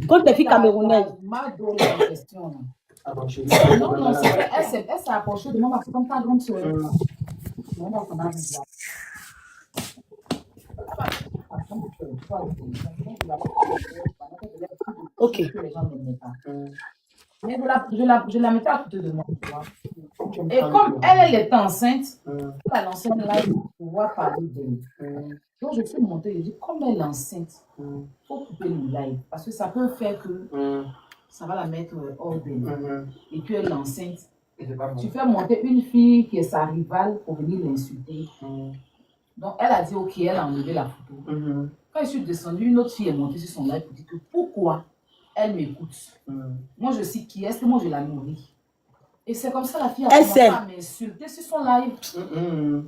Quand tes filles camerounaises. Ma donne la question. Non, non, c'est vrai, elle s'est approchée de moi parce que comme ta grande soeur. Ok. Mais je la mettais à côté de moi. Et comme elle était enceinte, elle a lancé un live pour pouvoir parler d'elle. Donc je suis montée, je dis, comme elle est enceinte, il faut couper le live. Parce que ça peut faire que ça va la mettre hors d'elle. Et puis elle est enceinte. Tu fais monter une fille qui est sa rivale pour venir l'insulter. Donc elle a dit, ok, elle a enlevé la photo. Quand je suis descendue, une autre fille est montée sur son live pour dire que pourquoi elle m'écoute. Moi, je sais qui est-ce que moi je la nourris. Et c'est comme ça la fille a commencé à m'insulter sur son live.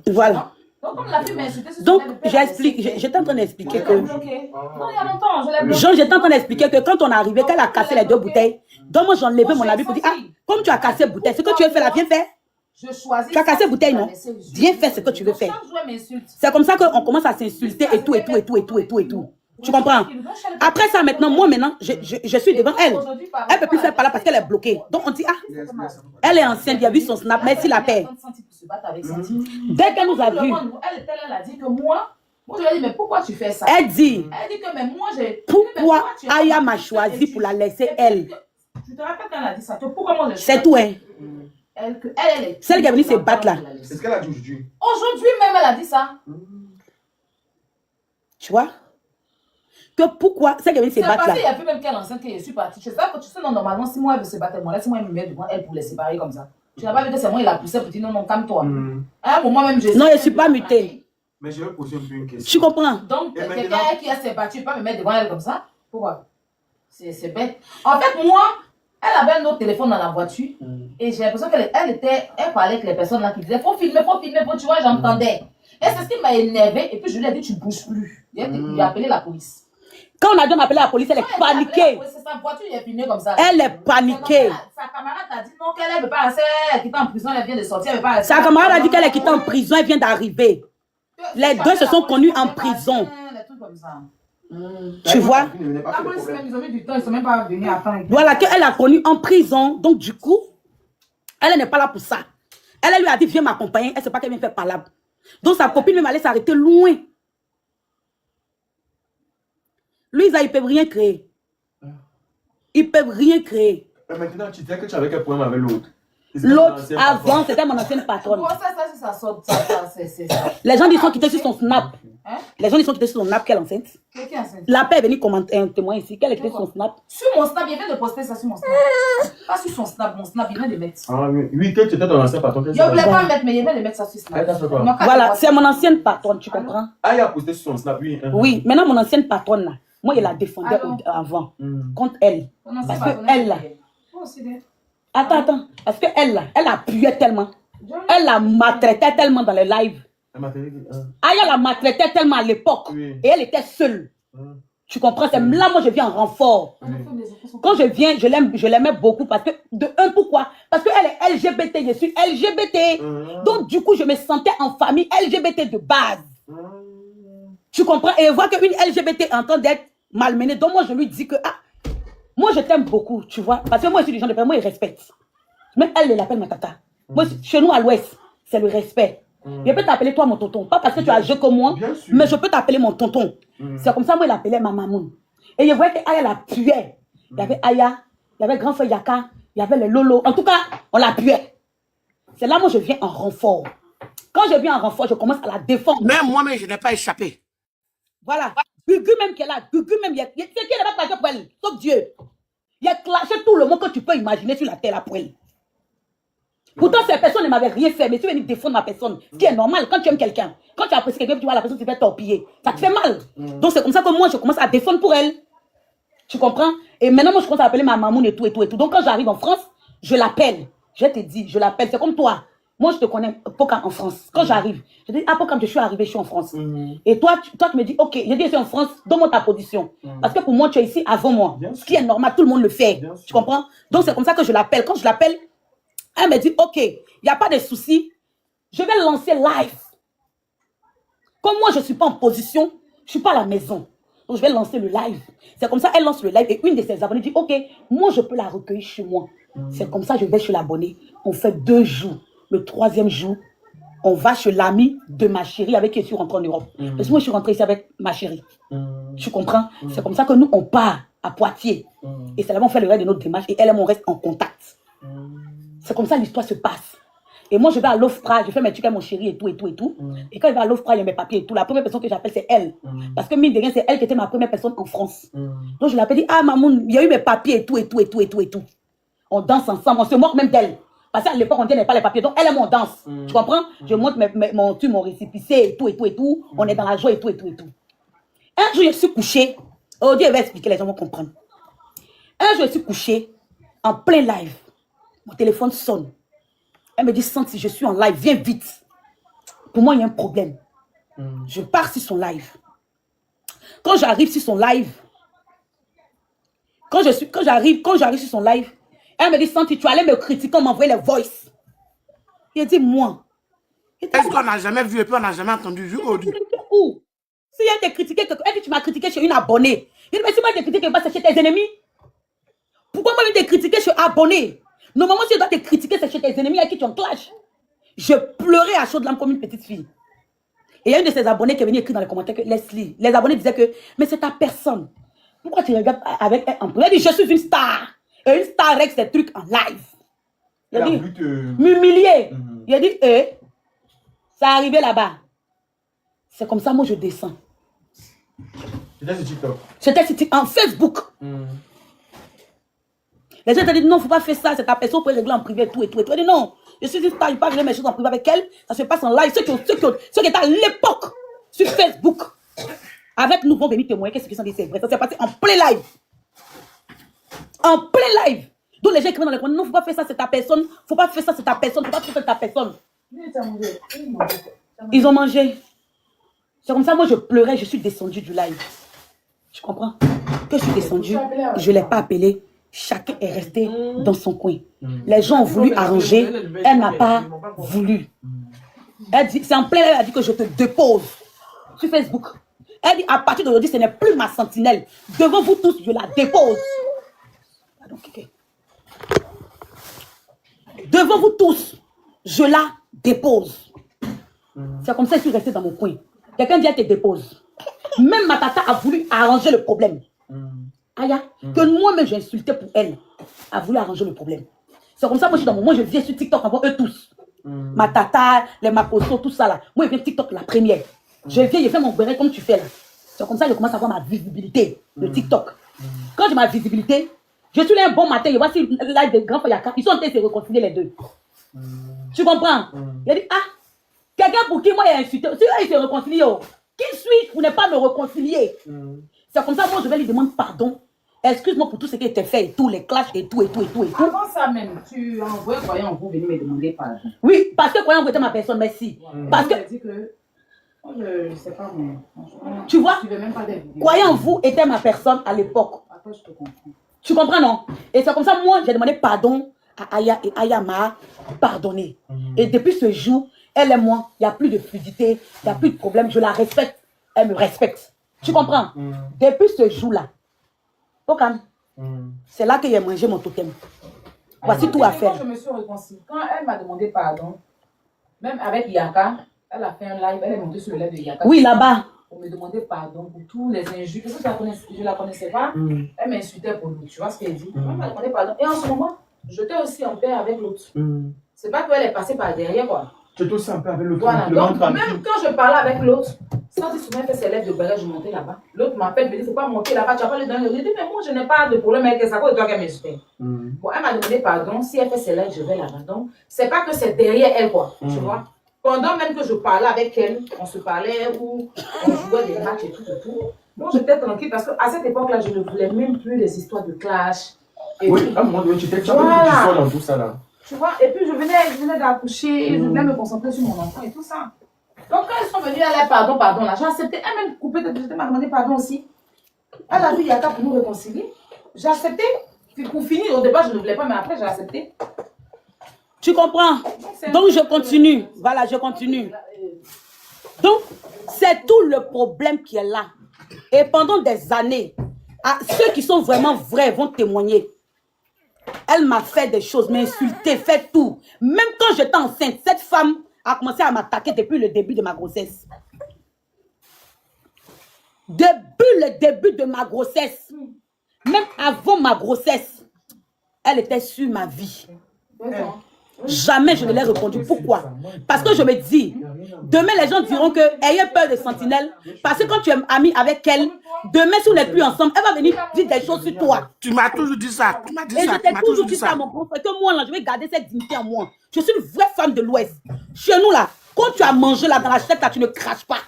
Voilà. Donc, comme la fille m'a insulté sur son Donc, live, j'explique, j'étais en train d'expliquer que. Non, il y a longtemps, je l'ai bloqué. Jean, j'étais en train d'expliquer que quand on est arrivé, qu'elle a cassé les deux bouteilles, donc moi j'ai enlevé mon habit pour dire, ah, comme tu as cassé bouteille, ce que tu veux faire là, viens faire. Je choisis. Tu as cassé bouteille, non? Viens faire ce que tu veux faire. C'est comme ça qu'on commence à s'insulter et tout, et tout, et tout, et tout, et tout, et tout. Tu comprends? Après ça, maintenant, moi, je suis devant elle. Elle ne peut plus faire par là parce qu'elle est bloquée. Donc, on dit, ah, elle est enceinte, il y a vu son snap, merci la paix. Dès qu'elle nous a vu. Elle a dit que moi, je lui ai dit, mais pourquoi tu fais ça? Elle dit, que, mais moi, j'ai. Pourquoi Aya m'a choisi pour la laisser elle? Je te rappelle qu'elle a dit ça. Pourquoi moi, c'est tout, hein? Elle celle qui est venue se battre là. C'est ce qu'elle a dit aujourd'hui. Aujourd'hui même, elle a dit ça. Tu vois? Que pourquoi celle qui est venue se battre là? Il y a plus même qu'elle enceinte que je suis partie. Je sais pas que tu sais, non, normalement, si moi elle veut se battre, moi, laisse-moi me mettre devant elle pour les séparer comme ça. Tu n'as pas vu que c'est moi, il a poussé pour dire non, non, calme-toi. À un moment même, non, je ne suis pas mutée. Mais je vais poser un peu une question. Tu comprends? Donc, quelqu'un qui a s'est battu, pas me mettre devant elle comme ça. Pourquoi? C'est bête. En fait, moi, elle avait un autre téléphone dans la voiture et j'ai l'impression qu'elle parlait avec les personnes là qui disaient faut filmer, tu vois, j'entendais. Et c'est ce qui m'a énervé et puis je lui ai dit tu bouges plus. Il a appelé la police. Quand on a dû m'appeler la police, elle est paniquée. C'est sa voiture, il est filmé comme ça. Elle est paniquée. Sa camarade a dit non, qu'elle ne veut pas rester, elle est en prison, elle vient de sortir, elle veut pas rester. Sa camarade a dit qu'elle est quittée en prison, elle vient d'arriver. Les deux se sont connus en prison. Des trucs comme ça. Tu vois? La police, ils ont mis du temps, ils ne sont même pas venus attendre. Voilà, qu'elle a connu en prison. Donc, du coup, elle n'est pas là pour ça. Elle lui a dit, viens m'accompagner. Elle ne sait pas qu'elle vient faire par là. Donc, sa copine même allait s'arrêter loin. Louisa, ils peuvent rien créer. Ils peuvent rien créer. Mais maintenant, tu disais que tu avais quel problème avec l'autre? L'autre, avant, c'était mon ancienne patronne. Bon, ça sort, c'est ça. Les gens, ils sont quittés sur son snap. Hein? Les gens, ils sont quittés sur son snap qu'elle est enceinte. Qui est enceinte? La paix est venue commenter un témoin ici, qu'elle est quittée sur son snap. Sur mon snap, il vient de poster ça sur mon snap. Pas sur son snap, mon snap, il vient de mettre. Ah oui, que tu étais ton ancien patron. Je ne voulais pas mettre, mais il vient de mettre ça sur snap. Elle t'a fait quoi? Donc, quand Voilà, tu c'est mon ancienne patronne, tu comprends? Ah, il a posté sur son snap, oui. Oui, maintenant, mon ancienne patronne, là, moi, il la défendait avant, contre elle. Parce que elle, là, attends, parce que elle, là, elle appuyait tellement. Elle la maltraitait tellement dans les lives. Aya la maltraitait tellement à l'époque. Oui. Et elle était seule. Tu comprends? C'est là, moi, je viens en renfort. Quand je viens, je l'aimais beaucoup parce que, de un, pourquoi? Parce qu'elle est LGBT, je suis LGBT. Donc, du coup, je me sentais en famille LGBT de base. Tu comprends? Et voir qu'une LGBT est en train d'être malmenée. Donc, moi, je lui dis que, ah, moi, je t'aime beaucoup, tu vois. Parce que moi, je suis des gens de paix, moi, ils respectent. Même elle, elle l'appelle ma tata. Moi, chez nous, à l'ouest, c'est le respect. Je peux t'appeler toi mon tonton. Pas parce que tu as âgé comme moi, mais je peux t'appeler mon tonton. C'est comme ça, moi, il appelait ma maman. Et je voyais que Aya l'appuyait. Il y avait Aya, il y avait grand frère Yaka, il y avait le Lolo. En tout cas, on l'appuyait. C'est là, moi, je viens en renfort. Quand je viens en renfort, je commence à la défendre. Même moi-même, je n'ai pas échappé. Voilà. Gugu même qui est là. Gugu même, c'est qui n'est pas clashé pour elle. Sauf Dieu. Il a clashé tout le monde que tu peux imaginer sur la terre là pour elle. Pourtant, ces personnes ne m'avaient rien fait. Mais tu veux venir défendre ma personne. Ce qui est normal quand tu aimes quelqu'un. Quand tu apprécies quelqu'un, tu vois la personne te fait torpiller. Ça te fait mal. Donc, c'est comme ça que moi, je commence à défendre pour elle. Tu comprends? Et maintenant, moi, je commence à appeler ma maman et tout, et tout, et tout. Donc, quand j'arrive en France, je l'appelle. Je te dis, je l'appelle. C'est comme toi. Moi, je te connais, Pokam, en France. Quand j'arrive, je dis, ah, Pokam, je suis arrivé, je suis en France. Et toi, tu me dis, ok, je dis, je suis en France, donne-moi ta position. Parce que pour moi, tu es ici avant moi. Ce qui est normal, tout le monde le fait. Tu comprends? Donc, c'est comme ça que je l'appelle. Quand je l'appelle, elle me dit, ok, il n'y a pas de souci. Je vais lancer live. Comme moi, je ne suis pas en position, je ne suis pas à la maison. Donc, je vais lancer le live. C'est comme ça, elle lance le live. Et une de ses abonnées dit, ok, moi, je peux la recueillir chez moi. C'est comme ça, je vais chez l'abonné. On fait 2 jours. Le 3e jour, on va chez l'ami de ma chérie avec qui je suis rentrée en Europe. Parce que moi, je suis rentrée ici avec ma chérie. Tu comprends? C'est comme ça que nous, on part à Poitiers. Et c'est là-bas on fait le reste de notre démarche. Et elle et moi, on reste en contact. C'est comme ça l'histoire se passe. Et moi, je vais à l'OFPRA, je fais mes trucs à mon chéri et tout, et tout, et tout. Et quand il va à l'OFPRA, il y a mes papiers et tout. La première personne que j'appelle, c'est elle. Parce que mine de rien, c'est elle qui était ma première personne en France. Donc, je l'appelle, dit, ah, maman, il y a eu mes papiers et tout, et tout, et tout, et tout, et tout. On danse ensemble, on se moque même d'elle. Parce qu'à l'époque, on ne tenait pas les papiers. Donc, elle et moi, on danse. Tu comprends? Je monte mon récépissé et tout, et tout, et tout. On est dans la joie et tout, et tout, et tout. Un jour, je suis couchée. Oh, Dieu va expliquer, les gens vont comprendre. Un jour, je suis couchée en plein live. Mon téléphone sonne. Elle me dit, Santi, je suis en live, viens vite. Pour moi, il y a un problème. Je pars sur son live. Quand j'arrive sur son live, quand j'arrive sur son live, elle me dit, Santi, tu allais me critiquer, on m'envoyait les voices. Il dit, moi. Est-ce qu'on n'a jamais vu et puis on n'a jamais entendu aujourd'hui? Où? Si elle t'a critiqué, elle dit, tu m'as critiqué chez une abonnée. Il dit, mais si moi, je t'ai critiqué, c'est chez tes ennemis. Pourquoi moi, je t'ai critiqué chez abonné? Normalement, si je dois te critiquer, c'est chez tes ennemis à qui tu en clash. Je pleurais à chaud de l'âme comme une petite fille. Et il y a une de ses abonnés qui est venue écrire dans les commentaires que Leslie, les abonnés disaient que, mais c'est ta personne. Pourquoi tu regardes avec elle en plus? Elle dit, je suis une star. Et une star règle ses trucs en live. Il a dit, m'humilier. Il a dit, ça est arrivé là-bas. C'est comme ça, moi, je descends. C'était sur TikTok. C'était en Facebook. Les gens t'ont dit, non, il ne faut pas faire ça, c'est ta personne, vous pouvez régler en privé, tout et tout. Et tout. Elle dit, non, je suis une star, je ne peux pas régler mes choses en privé avec elle. Ça se passe en live. Ceux qui étaient à l'époque sur Facebook, avec nous, vont venir témoigner qu'est-ce qu'ils ont dit, c'est vrai. Ça s'est passé en plein live. En plein live. Donc les gens qui viennent dans les commentaires, non, il ne faut pas faire ça, c'est ta personne. Il ne faut pas faire ça, c'est ta personne. Il ne faut pas faire ça, c'est ta personne. Ils ont mangé. C'est comme ça, moi, je pleurais, je suis descendue du live. Tu comprends? Que je suis descendue, je ne l'ai pas appelé. Chacun est resté dans son coin. Les gens ont voulu arranger. Elle n'a pas voulu. Elle dit, c'est en plein live, elle a dit que je te dépose sur Facebook. Elle dit, à partir d'aujourd'hui, ce n'est plus ma sentinelle. Devant vous tous, je la dépose. Devant vous tous, je la dépose. C'est comme ça que je suis restée dans mon coin. Quelqu'un dit, elle te dépose. Même ma tata a voulu arranger le problème. Aya, que moi-même j'ai insulté pour elle, a voulu arranger le problème. C'est comme ça, moi je suis dans mon moment, je viens sur TikTok avant eux tous. Ma tata, les macosos, tout ça là. Moi je viens TikTok la première. Je viens, je fais mon béret comme tu fais là. C'est comme ça que je commence à avoir ma visibilité de TikTok. Quand j'ai ma visibilité, je suis là un bon matin, je vois si là des grands Yaka, ils sont en train de se réconcilier les deux. Tu comprends? Il a dit, ah, quelqu'un pour qui moi il a insulté, si là il se réconcilie, oh, qui suis-je pour ne pas me réconcilier? C'est comme ça, moi je vais lui demander pardon. Excuse-moi pour tout ce qui était fait et tout, les clashs et tout. Avant ça même, tu as envoyé Croyant en vous venir me demander pardon. Oui, parce que Croyant en vous était ma personne, merci. Parce que. Dit que je ne sais pas, mais tu vois, tu veux même pas des vidéos. Croyant en vous était ma personne à l'époque. Après, je te comprends. Tu comprends, non? Et c'est comme ça, moi, j'ai demandé pardon à Aya et Aya m'a pardonné. Et depuis ce jour, elle et moi, il n'y a plus de fluidité, il n'y a plus de problème. Je la respecte, elle me respecte. Tu comprends? Depuis ce jour-là, au calme, c'est là que j'ai mangé mon totem. Voici tout à faire. Quand je me suis réconciliée, quand elle m'a demandé pardon, même avec Yaka, elle a fait un live, elle est montée sur le live de Yaka. Oui, là-bas. On me demandait pardon pour tous les injures. Parce que je ne la connaissais pas. Elle m'insultait pour l'autre. Tu vois ce qu'elle dit? Elle m'a demandé pardon. Et en ce moment, j'étais aussi en paix avec l'autre. C'est pas qu'elle est passée par derrière, quoi. Tu es aussi en paix avec l'autre. Voilà. Donc, même quand je parlais avec l'autre, quand il souvent fait ses lèvres de béret, je montais là-bas. L'autre m'appelle, me dit, il ne faut pas monter là-bas, tu vas pas le donner. Je dis, mais moi, je n'ai pas de problème avec ça, c'est toi qui m'insulte. Bon, elle m'a demandé pardon, si elle fait ses lèvres, je vais là-bas. Donc, c'est pas que c'est derrière elle, quoi. Tu vois? Pendant même que je parlais avec elle, on se parlait ou on jouait des matchs et tout. Moi, j'étais tranquille parce qu'à cette époque-là, je ne voulais même plus les histoires de clash. Oui, à un moment donné, tu étais dans tout ça là. Tu vois, et puis je venais d'accoucher, je venais me concentrer sur mon enfant et tout ça. Donc quand elles sont venues, elle a pardon là, j'ai accepté, elle m'a coupé, elle m'a demandé pardon aussi. Elle a vu Yaka pour nous réconcilier. J'ai accepté. Pour finir, au départ, je ne voulais pas, mais après, j'ai accepté. Tu comprends? Donc je continue. Voilà, je continue. Donc, c'est tout le problème qui est là. Et pendant des années, ceux qui sont vraiment vrais vont témoigner. Elle m'a fait des choses, m'a insulté, fait tout. Même quand j'étais enceinte, cette femme a commencé à m'attaquer depuis le début de ma grossesse. Depuis le début de ma grossesse, même avant ma grossesse, elle était sur ma vie. Jamais je ne l'ai répondu. Pourquoi? Parce que je me dis, demain les gens diront que ayez peur de Sentinelle. Parce que quand tu es ami avec elle, demain si on n'est plus ensemble, elle va venir dire des choses sur toi. Tu m'as toujours dit ça. Tu m'as dit Et ça. je t'ai toujours dit ça à mon grand frère, que moi là, je vais garder cette dignité en moi. Je suis une vraie femme de l'Ouest. Chez nous là, quand tu as mangé là dans la chèque là, tu ne craches pas.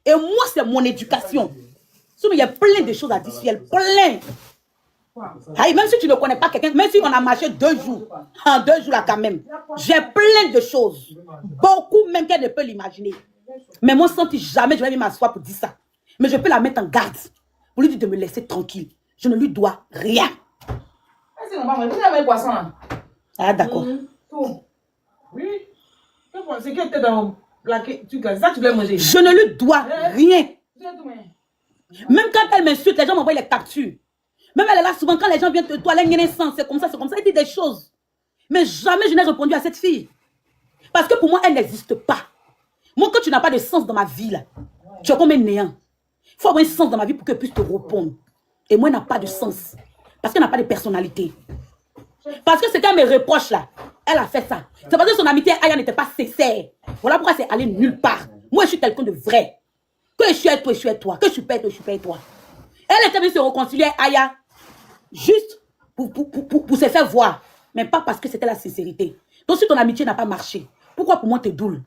Et moi, c'est mon éducation. Sinon, il y a plein de choses à dire sur elle. Plein. Aïe, même si tu ne connais pas quelqu'un, même si on a marché 2 jours, en 2 jours là quand même, j'ai plein de choses, beaucoup même qu'elle ne peut l'imaginer. Mais moi, sans jamais je vais m'asseoir pour dire ça. Mais je peux la mettre en garde, pour lui dire de me laisser tranquille. Je ne lui dois rien. C'est normal, vous avez un poisson là. Ah d'accord. Oui. C'est que tu es dans la... Ça, tu dois manger. Je ne lui dois rien. Même quand elle m'insulte, les gens m'envoient les captures. Même elle est là souvent, quand les gens viennent de toi, c'est comme ça, elle dit des choses. Mais jamais je n'ai répondu à cette fille. Parce que pour moi, elle n'existe pas. Moi, quand tu n'as pas de sens dans ma vie, là, tu es comme un néant. Il faut avoir un sens dans ma vie pour qu'elle puisse te répondre. Et moi, elle n'a pas de sens. Parce qu'elle n'a pas de personnalité. Parce que ce qu'elle me reproche, là, elle a fait ça. C'est parce que son amitié, Aya, n'était pas sincère. Voilà pourquoi c'est allé nulle part. Moi, je suis quelqu'un de vrai. Que je suis avec toi, je suis avec toi. Que je suis pas avec toi, je suis pas avec toi. Elle était venue se réconcilier avec Aya. Juste pour se faire voir. Mais pas parce que c'était la sincérité. Donc si ton amitié n'a pas marché, pourquoi pour moi te doule?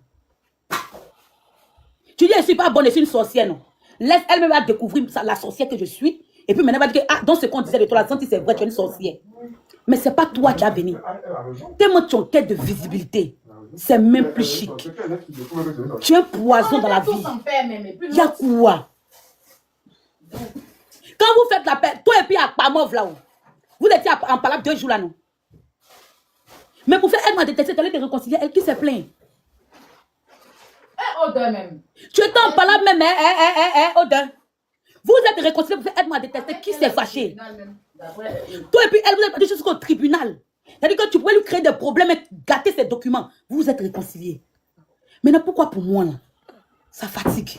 Tu dis, je ne suis pas bonne, je suis une sorcière, non? Laisse elle-même va découvrir la sorcière que je suis. Et puis maintenant, elle va dire que, ah, donc ce qu'on disait de toi, la santé, c'est vrai, tu es une sorcière. Mais ce n'est pas toi qui as béni. Tellement tu as une quête de visibilité. C'est même plus chic. Tu es un poison dans la vie. Il y a quoi? Quand vous faites la paix, toi et puis à Pamov là, vous étiez en palabre 2 jours là, non? Mais pour faire elle m'a détesté, tu allais te réconcilier, elle qui s'est plaint. Odeur même. Tu étais en palabre même, Odeur. Vous êtes réconciliés pour faire elle m'a détesté, qui s'est fâché? Toi et puis elle, vous êtes partis jusqu'au tribunal. C'est-à-dire que tu pouvais lui créer des problèmes et gâter ses documents. Vous vous êtes réconciliés. Maintenant, pourquoi pour moi là? Ça fatigue.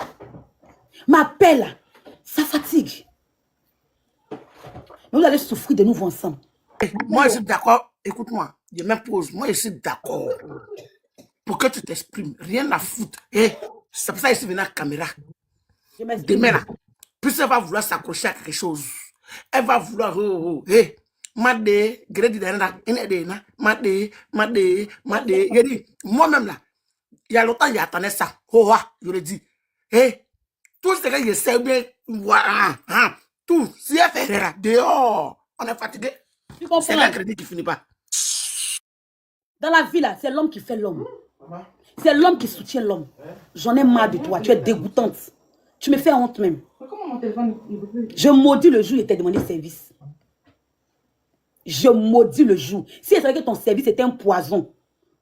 Ma paix là. Ça fatigue. Mais vous allez souffrir de nouveau ensemble. Moi, je suis d'accord. Écoute-moi, je m'impose. Moi, je suis d'accord. Pour que tu t'exprimes. Rien à foutre. Et c'est pour ça que je suis venu à la caméra. Je m'exprime. Demain, là, plus elle va vouloir s'accrocher à quelque chose. Elle va vouloir. Hey, Madé, Gredi Dana, Inedena, Madé. Je dis, moi-même là, il y a longtemps, j'attendais ça. Oh, je le dis. Hey, tout ce que je sais bien, voilà, tout, si elle fait là, dehors, on est fatigué. C'est le crédit qui finit pas. Dans la vie, là, c'est l'homme qui fait l'homme. C'est l'homme qui soutient l'homme. J'en ai marre de toi. Tu es dégoûtante. Tu me fais honte même. Comment mon téléphone ne peut plus? Je maudis le jour où il t'a demandé service. Je maudis le jour. Si c'est vrai que ton service était un poison,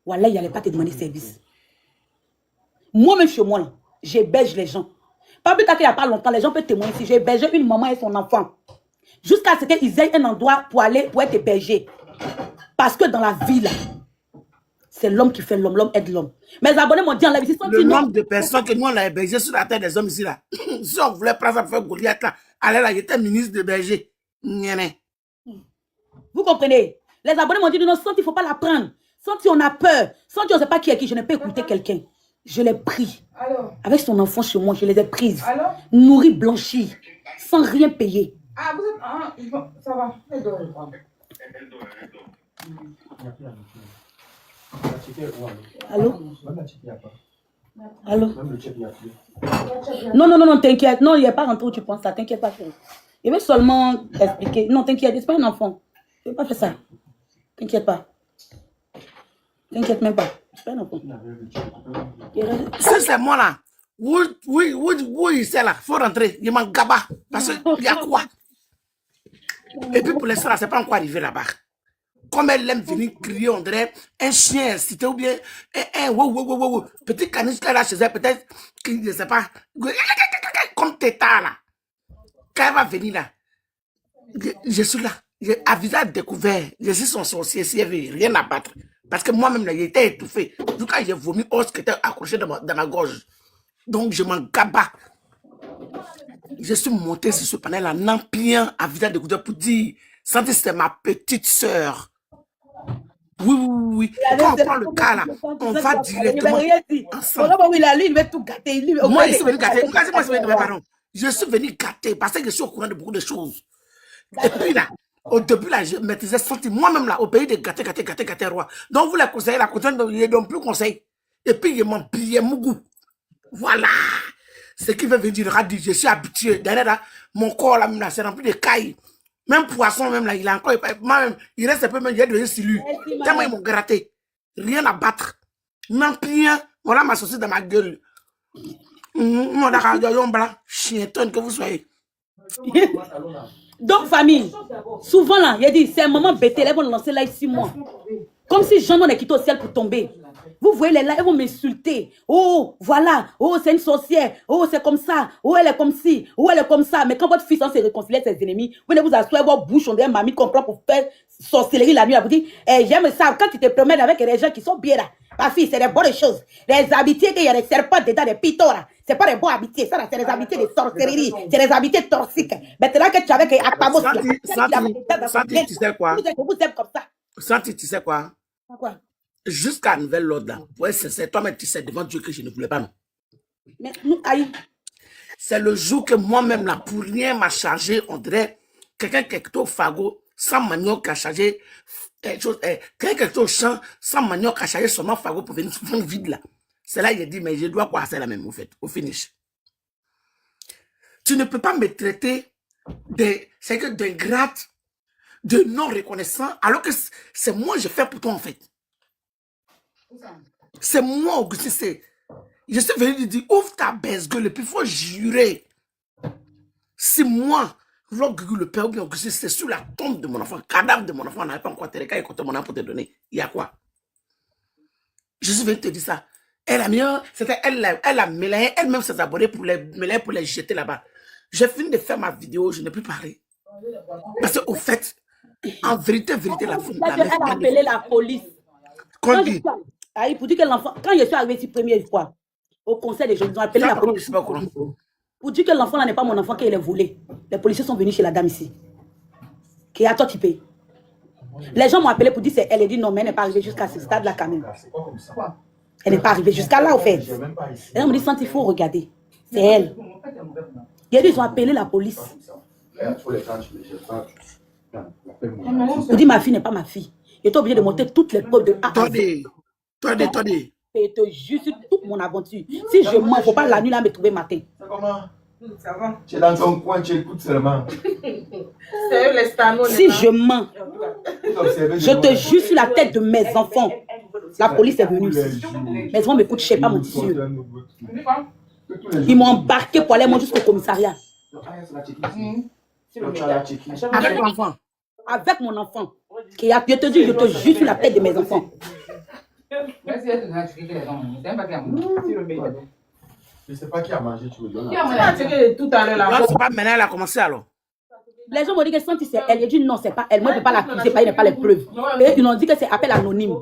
voilà, il n'allait pas te demander service. Moi-même chez moi, là, j'héberge les gens. Pas plus tard qu'il n'y a pas longtemps, les gens peuvent témoigner si j'ai hébergé une maman et son enfant. Jusqu'à ce qu'ils aient un endroit pour aller, pour être hébergés. Parce que dans la vie, là, c'est l'homme qui fait l'homme, l'homme aide l'homme. Mes abonnés m'ont dit en live, Le nombre de personnes que nous on a hébergé sur la terre des hommes ici là. Si on voulait prendre ça pour faire Goliath là, allez là, j'étais ministre de berger. Vous comprenez? Les abonnés m'ont dit non, Santi, il ne faut pas la prendre. Santi, on a peur. Santi, on ne sait pas qui est qui. Je ne peux écouter quelqu'un. Je l'ai pris. Alors? Avec son enfant chez moi, je les ai prises. Alors? Nourries, blanchies, sans rien payer. Ah, vous êtes... Ah, bon, ça va. Elle dort, je crois. Allô? Allô? Non, t'inquiète. Non, il n'y a pas rentré où tu penses ça. T'inquiète pas. Je vais seulement t'expliquer. Non, t'inquiète, c'est pas un enfant. Je ne vais pas faire ça. T'inquiète pas. T'inquiète même pas. C'est pas un enfant. Si c'est moi là, oui, c'est là, il faut rentrer. Il m'en gaba. Parce qu'il y a quoi? Et puis pour l'instant, c'est pas encore arrivé là-bas. Comme elle aime venir crier, on dirait un chien incité ou bien un petit caniche qu'elle a chez elle, peut-être, je ne sais pas, comme Tétard là. Quand elle va venir là, je suis là, à visage découvert, je suis son sorcier, si elle veut rien à battre. Parce que moi-même là, j'étais étouffé. Du coup, j'ai vomi os qui était accroché dans ma gorge. Donc, je m'en gaba. Je suis monté sur ce panel en empiant à visage découvert pour dire, Santi, c'est ma petite sœur. Oui. Quand on prend le cas là, on va directement ensemble. Il va tout gâter. Moi, je suis venu gâter. Pardon. Je suis venu gâter parce que je suis au courant de beaucoup de choses. Et puis là, au début là, je maîtrisais Santi. Moi-même là, au pays de gâter roi. Donc vous les conseillez, la continuez, ils ne donnent plus conseil. Et puis ils m'ont pillé mon goût. Voilà. Ce qui veut dire, je suis habitué. Derrière là, mon corps là, c'est rempli de cailles. Même poisson, même là, il a encore. Moi-même, il reste un peu, même, il est devenu silu. Tellement ils m'ont gratté. Rien à battre. Même rien. Voilà ma saucisse dans ma gueule. Mon d'accord, chientonne que vous soyez. Donc, famille, souvent là, il a dit, c'est un moment bêté, elles vont lancer là 6 mois. Comme si Jean est quitté au ciel pour tomber. Vous voyez les là, elles vont m'insulter. Oh, voilà. Oh, c'est une sorcière. Oh, c'est comme ça. Oh, elle est comme ci. Oh, elle est comme ça. Mais quand votre fils s'est réconcilié avec ses ennemis, vous venez vous asseoir, votre bouche, on dirait mamie comprend pour faire sorcellerie la nuit. Elle vous dit, j'aime ça. Quand tu te promènes avec des gens qui sont bien là, ma fille, c'est des bonnes choses. Les habitués, qu'il y a des serpents dedans, des pitons là. C'est pas des bons habitués. Ça, c'est des habitués de sorcellerie. C'est des habitués toxiques. Maintenant que tu avais que Akpamos, Santi, tu sais quoi? Vous êtes comme ça. Santi, tu sais quoi? Quoi? Jusqu'à nouvel ordre là. Ouais, c'est toi-même, tu sais devant Dieu que je ne voulais pas, non. Mais nous, aïe. C'est le jour que moi-même, là, pour rien m'a chargé, on dirait, quelqu'un qui est au fagot, sans manioc à charger, quelqu'un qui est au champ, sans manioc à charger son fagot pour venir faire vide là. C'est là qu'il dit, mais je dois quoi faire la même, au fait, au finish. Tu ne peux pas me traiter d'ingrate, de non reconnaissant, alors que c'est moi que je fais pour toi, en fait. C'est moi, Augustin, je suis venu lui dire, ouvre ta baisse-gueule, et puis il faut jurer. Si moi, lorsque le père ou bien Augustin, c'est sur la tombe de mon enfant, cadavre de mon enfant, on n'avait pas encore terré, quand il comptait mon enfant pour te donner, il y a quoi? Je suis venu te dire ça. Elle a mieux, c'était elle a mélangé elle-même ses abonnés pour les jeter là-bas. J'ai fini de faire ma vidéo, je n'ai plus parlé. Parce qu'au fait, en vérité, la femme. Elle a appelé la police. Quand dit? Pour dire que l'enfant, quand je suis arrivé ici première fois, au conseil des jeunes, ils ont appelé la police. Je ne suis pas au courant. Pour dire que l'enfant là n'est pas mon enfant, qu'il est volé. Les policiers sont venus chez la dame ici. Qui est à toi, tu payes. Les gens m'ont appelé pour dire c'est elle. Elle dit non, mais elle n'est pas arrivée jusqu'à ce stade-là quand même. Elle n'est pas arrivée jusqu'à là, au fait. Et là, on me dit, Santi, il faut regarder. C'est elle. Il y a dit, ils ont appelé la police. Je dis, ma fille n'est pas ma fille. J'étais obligé de monter toutes les preuves de A à Z. Attendez. Et te jure sur toute mon aventure. Si je mens, il ne faut pas la nuit là me trouver matin. Ça va. Tu es dans ton coin, tu écoutes seulement. Si je mens, je te jure sur la tête de mes enfants. La police est venue ici. Mes enfants m'écoutent, je ne sais pas mon tissu. Ils m'ont embarqué pour aller jusqu'au commissariat. Avec l'enfant. Avec mon enfant. Je te dis, je te jure sur la tête de mes enfants. Je ne sais pas qui a mangé, tu me donnes. Tout à l'heure là. Non, c'est pas maintenant, elle a commencé alors. Les gens m'ont dit que Santi, c'est elle. J'ai dit non, c'est pas elle. Moi, je ne peux pas l'accuser, il n'y a pas les preuves. Et ils ont dit que c'est appel anonyme.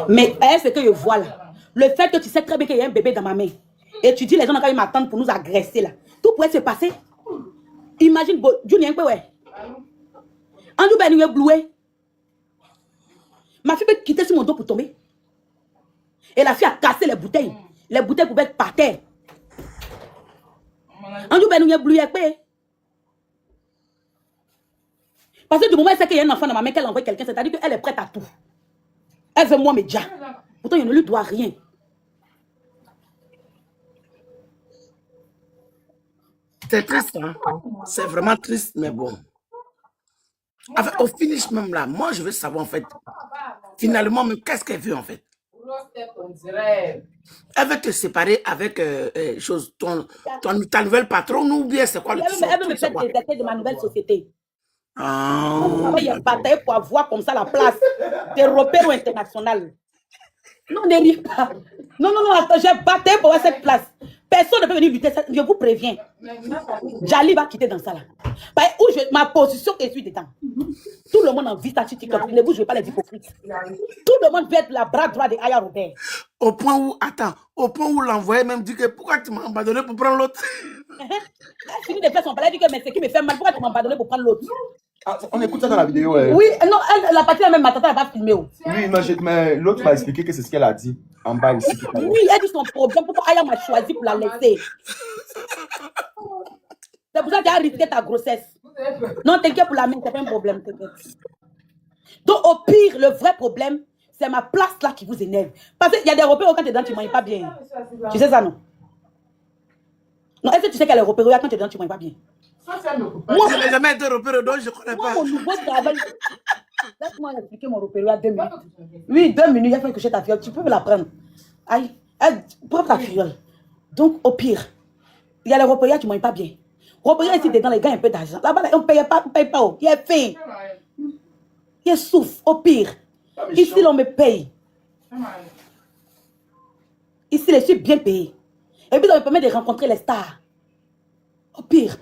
Mais elle, ce que je vois là, le fait que tu sais très bien qu'il y a un bébé dans ma main, et tu dis les gens quand ils m'attendent pour nous agresser là, tout pourrait se passer. Imagine, Junior, ouais. Andrew Ben, il est bloué. Ma fille peut quitter sur mon dos pour tomber. Et la fille a cassé les bouteilles. Les bouteilles pouvaient être par terre. Andrew Ben, il est bloué. Parce que du moment où elle sait qu'il y a un enfant dans ma main, qu'elle envoie quelqu'un, c'est-à-dire qu'elle est prête à tout. Elle veut moi média. Pourtant, il ne lui doit rien. C'est triste, hein? C'est vraiment triste, mais bon. Enfin, au finish même là, moi je veux savoir en fait, finalement, mais qu'est-ce qu'elle veut en fait? Elle veut te séparer avec ta nouvelle patronne ou bien c'est quoi le truc? Elle veut me faire déserter de ma nouvelle société. Ah. Il y a bataille pour avoir comme ça la place des repères internationaux. Non, ne ris pas. Non, attends, j'ai bataille pour avoir cette place. Personne ne peut venir lutter, je vous préviens. Jali va quitter dans ça là. Où ma position est suis dedans. Tout le monde en vit statut TikTok. Ne vous jouez pas les hypocrites. Tout le monde veut être la bras droit de Aya Robert. Au point où l'envoyé même dit que pourquoi tu m'as abandonné pour prendre l'autre? Elle finit de faire son palais, elle dit que mais c'est qui me fait mal, pourquoi tu m'as abandonné pour prendre l'autre? Ah, on écoute ça dans la vidéo. Oui, non, la partie là même, ma tata n'a pas filmé. Oui, mais l'autre m'a expliqué que c'est ce qu'elle a dit en bas ici. Oui, elle dit son problème, pourquoi Aya m'a choisi pour la laisser. C'est pour ça qu'elle a risqué ta grossesse. Non, t'inquiète pour la mienne, c'est pas un problème, t'inquiète. Donc au pire, le vrai problème, c'est ma place là qui vous énerve. Parce qu'il y a des repères quand tu es dedans, tu ne manges pas bien. Tu sais ça, non? Non, est-ce que tu sais qu'il y a des repères quand tu es dedans, tu ne manges pas bien? Moi, je n'ai jamais été repéré, donc je ne connais pas. Moi, mon nouveau travail. Laisse-moi expliquer mon repère à 2 minutes. Oui, 2 minutes, il faut que je ta fiole. Tu peux me la prendre. Aïe, prends ta fiole. Donc, au pire, il y a les repères, tu ne manges pas bien. Repères ici dedans, les gars, un peu d'argent. Là-bas, on ne paye pas. Il est faim. Il souffre. Au pire, ici, on me paye. Ici, je suis bien payé. Et puis, ça me permet de rencontrer les stars. Au pire,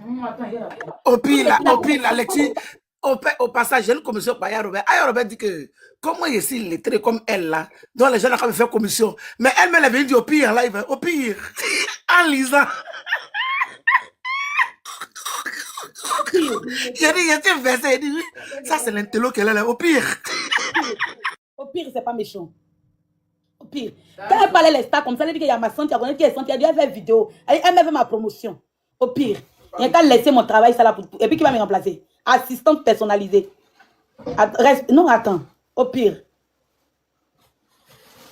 Alexis, au passage, j'ai une commission pour Aya Robert. Aya Robert dit que, comment il est lettré comme elle là, dont les gens n'ont pas fait commission. Mais elle-même, elle vient dire au pire, là, au pire, en lisant. J'ai dit, il y versé, il dit, oui, ça c'est l'intello qu'elle a là, au pire. Au pire, c'est pas méchant. Au pire. Quand elle parlait les stars comme ça, elle dit qu'il y a ma santé, elle dit, elle fait vidéo. Elle m'a fait ma promotion. Au pire, il y a qu'à laisser mon travail, ça là, et puis qui va me remplacer? Assistante personnalisée. Non, attends. Au pire.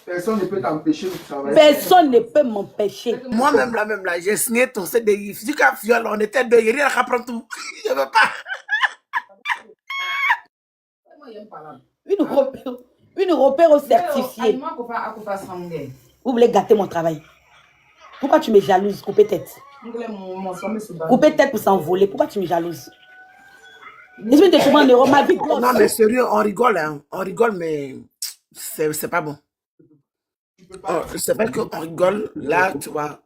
Personne ne peut t'empêcher de travailler. Personne ne peut m'empêcher. Moi-même, là, j'ai signé ton CDI. Si tu as viol, on était deux, il n'y a rien à prendre tout. Je ne veux pas. Une repère certifiée. Vous voulez gâter mon travail. Pourquoi tu me jalouses? Couper tête. Couper tête pour s'envoler. Pourquoi tu me jalouses? Non, mais sérieux, on rigole, hein. On rigole, mais c'est pas bon. C'est vrai qu'on rigole, là, tu vois.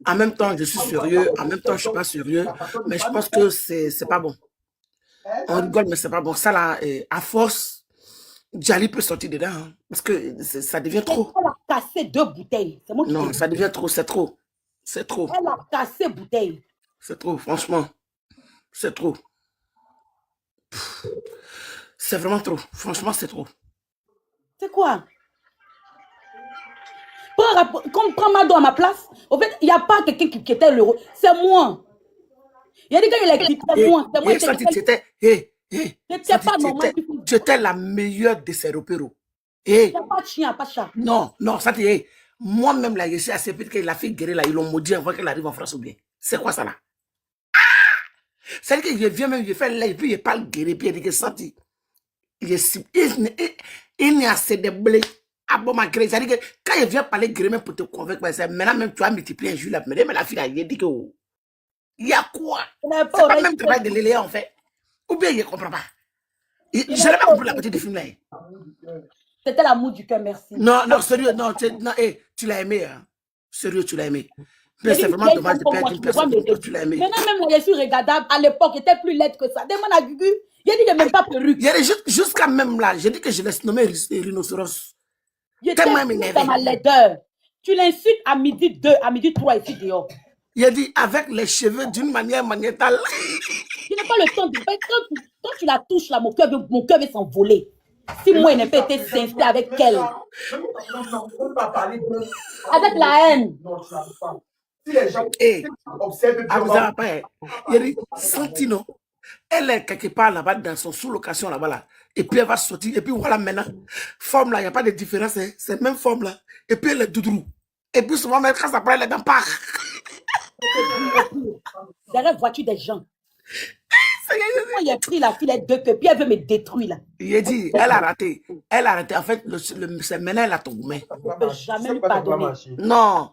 En même temps, je suis sérieux, en même temps, je ne suis pas sérieux, mais je pense que c'est pas bon. On rigole, mais c'est pas bon. Ça, là, à force, Jali peut sortir dedans, hein, parce que ça devient trop. Elle a cassé 2 bouteilles. Non, ça devient trop, c'est trop. C'est trop. Elle a cassé bouteille. C'est trop, franchement. C'est trop. C'est vraiment trop. Franchement, c'est trop. C'est quoi? Prends Mado à ma place. En fait, il n'y a pas quelqu'un qui était l'euro. C'est moi. Il a dit qu'il est dit, c'est moi. C'est moi Santi, tu étais la meilleure de ces repéros. Il n'y a pas de chien, pas de chat. Non, Santi, moi-même, là, je suis assez vite que la fille guérie, là, ils l'ont maudit avant qu'elle arrive en France ou bien. C'est quoi ça, là? C'est-à-dire qu'il vient même, il fait là, et puis il parle guéri, puis il dit que Santi, il n'y a assez de blé. Ah bon, ma gré, c'est-à-dire que quand il vient parler guéri, même pour te convaincre, maintenant même tu as multiplié un jour là, mais la fille, il dit que, il y a quoi? C'est pas même travail de l'éléa, en fait. Ou bien il ne comprend pas. Je n'ai pas compris la partie du film là. C'était l'amour du cœur, merci. Non, sérieux, non, tu l'as aimé. Hein. Sérieux, tu l'as aimé. Mais c'est vraiment dommage de perdre une personne que tu l'as aimé. Maintenant, même je suis regardable. À l'époque, il était plus laide que ça. Demande à Gugu. Il a dit qu'il n'est même pas perruque. Jusqu'à même là, j'ai dit que je laisse nommer rhinocéros. Il était dans ma laideur. Tu l'insultes à midi 2, à midi 3 ici dehors. Il a dit avec les cheveux d'une manière magnétale. Il n'a pas le temps de faire. Quand tu la touches là, mon cœur veut s'envoler. Si moi, il n'a pas été sincère avec elle. Avec la haine. Si les gens observent bien, il a dit, Santino, elle est quelque part là-bas dans son sous-location là-bas là. Et puis elle va sortir. Et puis voilà maintenant, forme là, il n'y a pas de différence. Hein. C'est la même forme là. Et puis elle est doudrou. Et puis souvent, même quand ça prend, elle est dans le parc. Derrière la voiture des gens. Moi, il a pris la fille, les deux queues, puis elle veut me détruire là. Il a dit, elle a raté. Elle a raté. En fait, c'est maintenant elle a tombé. Je ne peux jamais lui pardonner. Non.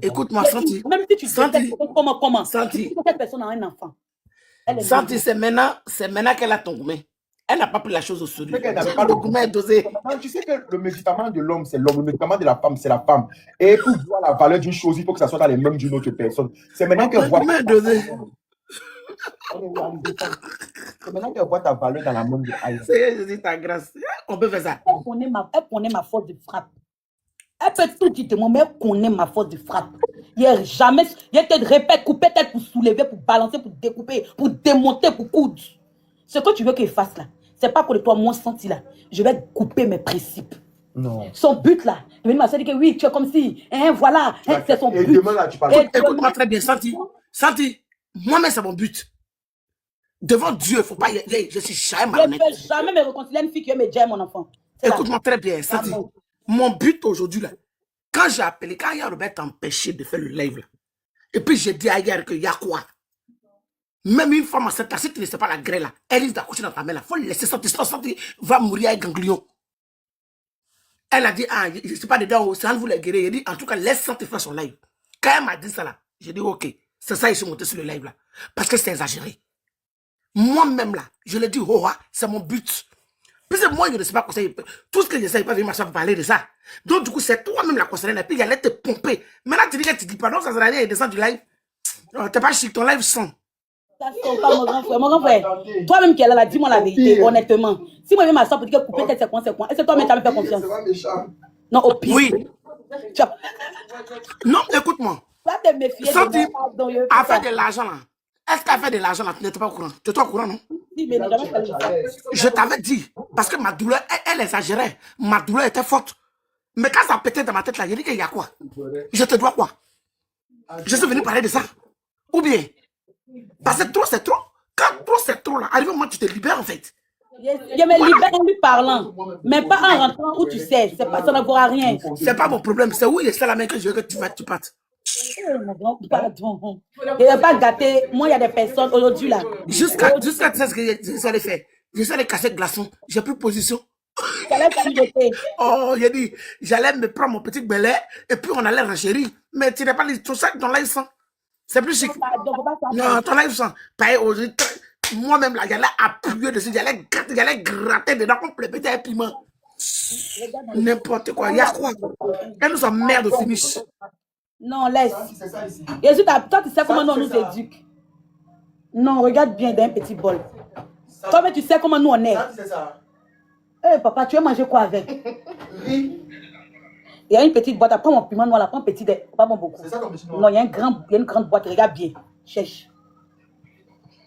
Écoute-moi, Santi. Même si tu sais comment. Santi. Cette personne a un enfant. Santi, c'est maintenant qu'elle a tombé. Elle n'a pas pris la chose au sérieux. Le gourmet est dosé. Tu sais que le médicament de l'homme, c'est l'homme. Le médicament de la femme, c'est la femme. Et pour voir la valeur d'une chose, il faut que ça soit dans les mêmes d'une autre personne. C'est maintenant qu'elle voit. Le dosé. C'est maintenant qu'elle voit ta valeur dans la main de Aïe. C'est Jésus, ta grâce. On peut faire ça. Elle connaît ma force de frappe. Elle peut tout dire de moi, mais elle connaît ma force de frappe. Il te répète, couper tête pour soulever, pour balancer, pour découper, pour démonter, pour coudre. Ce que tu veux qu'il fasse là, c'est pas pour toi, moi, senti là. Je vais couper mes principes. Non. Son but là, de venir m'assurer que oui, tu es comme si, voilà, c'est son but. Et demain là, tu parles. Écoute-moi très bien, Santi, moi-même, c'est mon but. Devant Dieu, il ne faut pas y aller. Je suis jamais malhonnête. Je ne peux jamais me réconcilier une fille qui me dit mon enfant. Écoute-moi très bien, Santi. Mon but aujourd'hui, là, quand j'ai appelé, quand Aya Robert t'a empêché de faire le live, là, et puis j'ai dit à Aya qu'il y a quoi? Même une femme enceinte, si tu ne sais pas la grêle, là, elle risque d'accoucher dans ta main, là. Il faut le laisser sortir, sinon Santi va mourir avec ganglion. Elle a dit, je ne suis pas dedans, c'est un vous les guérir. Elle dit, en tout cas, laisse Santi faire son live. Quand elle m'a dit ça, là, j'ai dit, ok, c'est ça, je suis monté sur le live, là. Parce que c'est exagéré. Moi-même, là, je le dis, c'est mon but. Puisque moi, je ne sais pas conseiller. Tout ce que je sais, il pas venir m'asseoir pour parler de ça. Donc, du coup, c'est toi-même la concernée. Et puis, il allait te pomper. Maintenant, tu dis que tu dis pas non, ça sert à rien, il descend du live. T'es pas chic, ton live sans. Ça sort pas, mon grand frère. Mon grand frère, toi-même qui es là, dis-moi la vérité, honnêtement. Si moi, je vais m'asseoir pour dire que couper tête, c'est quoi? Est-ce que toi-même, tu as fait confiance? Non, au pire. Oui. Non, écoute-moi. Tu vas te méfier. Santi, à faire de l'argent, là. Est-ce qu'à faire de l'argent, là, tu n'étais pas au courant? Tu étais au courant, non? Je t'avais dit, parce que ma douleur, elle exagérait. Ma douleur était forte. Mais quand ça pétait dans ma tête, là, j'ai dit qu'il y a quoi? Je te dois quoi? Je suis venu parler de ça. Ou bien, parce que trop, c'est trop. Quand trop, c'est trop, là, arrive au moment où tu te libères, en fait. Je me libère en lui parlant, mais pas en rentrant où tu sais. Ça ne vaut rien. C'est pas mon problème. C'est où il est la main que je veux que tu partes. Pardon. Je ne vais pas gâter. Moi, il y a des personnes aujourd'hui là. Jusqu'à tu sais ce que j'allais faire. J'allais casser le glaçon. J'ai pris position. Oh, j'ai dit, j'allais me prendre mon petit belay et puis on allait renchérir. Mais tu n'as pas tout ça dans live sans. C'est plus chic. Non, ton live sans. Moi-même là, j'allais appuyer dessus, j'allais gratter dedans comme le petit piment. N'importe quoi. Il y a quoi? Elle nous emmerde au finish. Non, laisse. Jésus, toi, tu sais comment nous, on nous éduque. Non, regarde bien d'un petit bol. Toi, mais tu sais comment nous, on est. Eh, papa, tu veux manger quoi avec? Il y a une petite boîte. Après mon piment noir, là, prends un petit. Pas bon beaucoup. C'est ça ton petit noir? Non, il y a une grande boîte. Regarde bien. Cherche.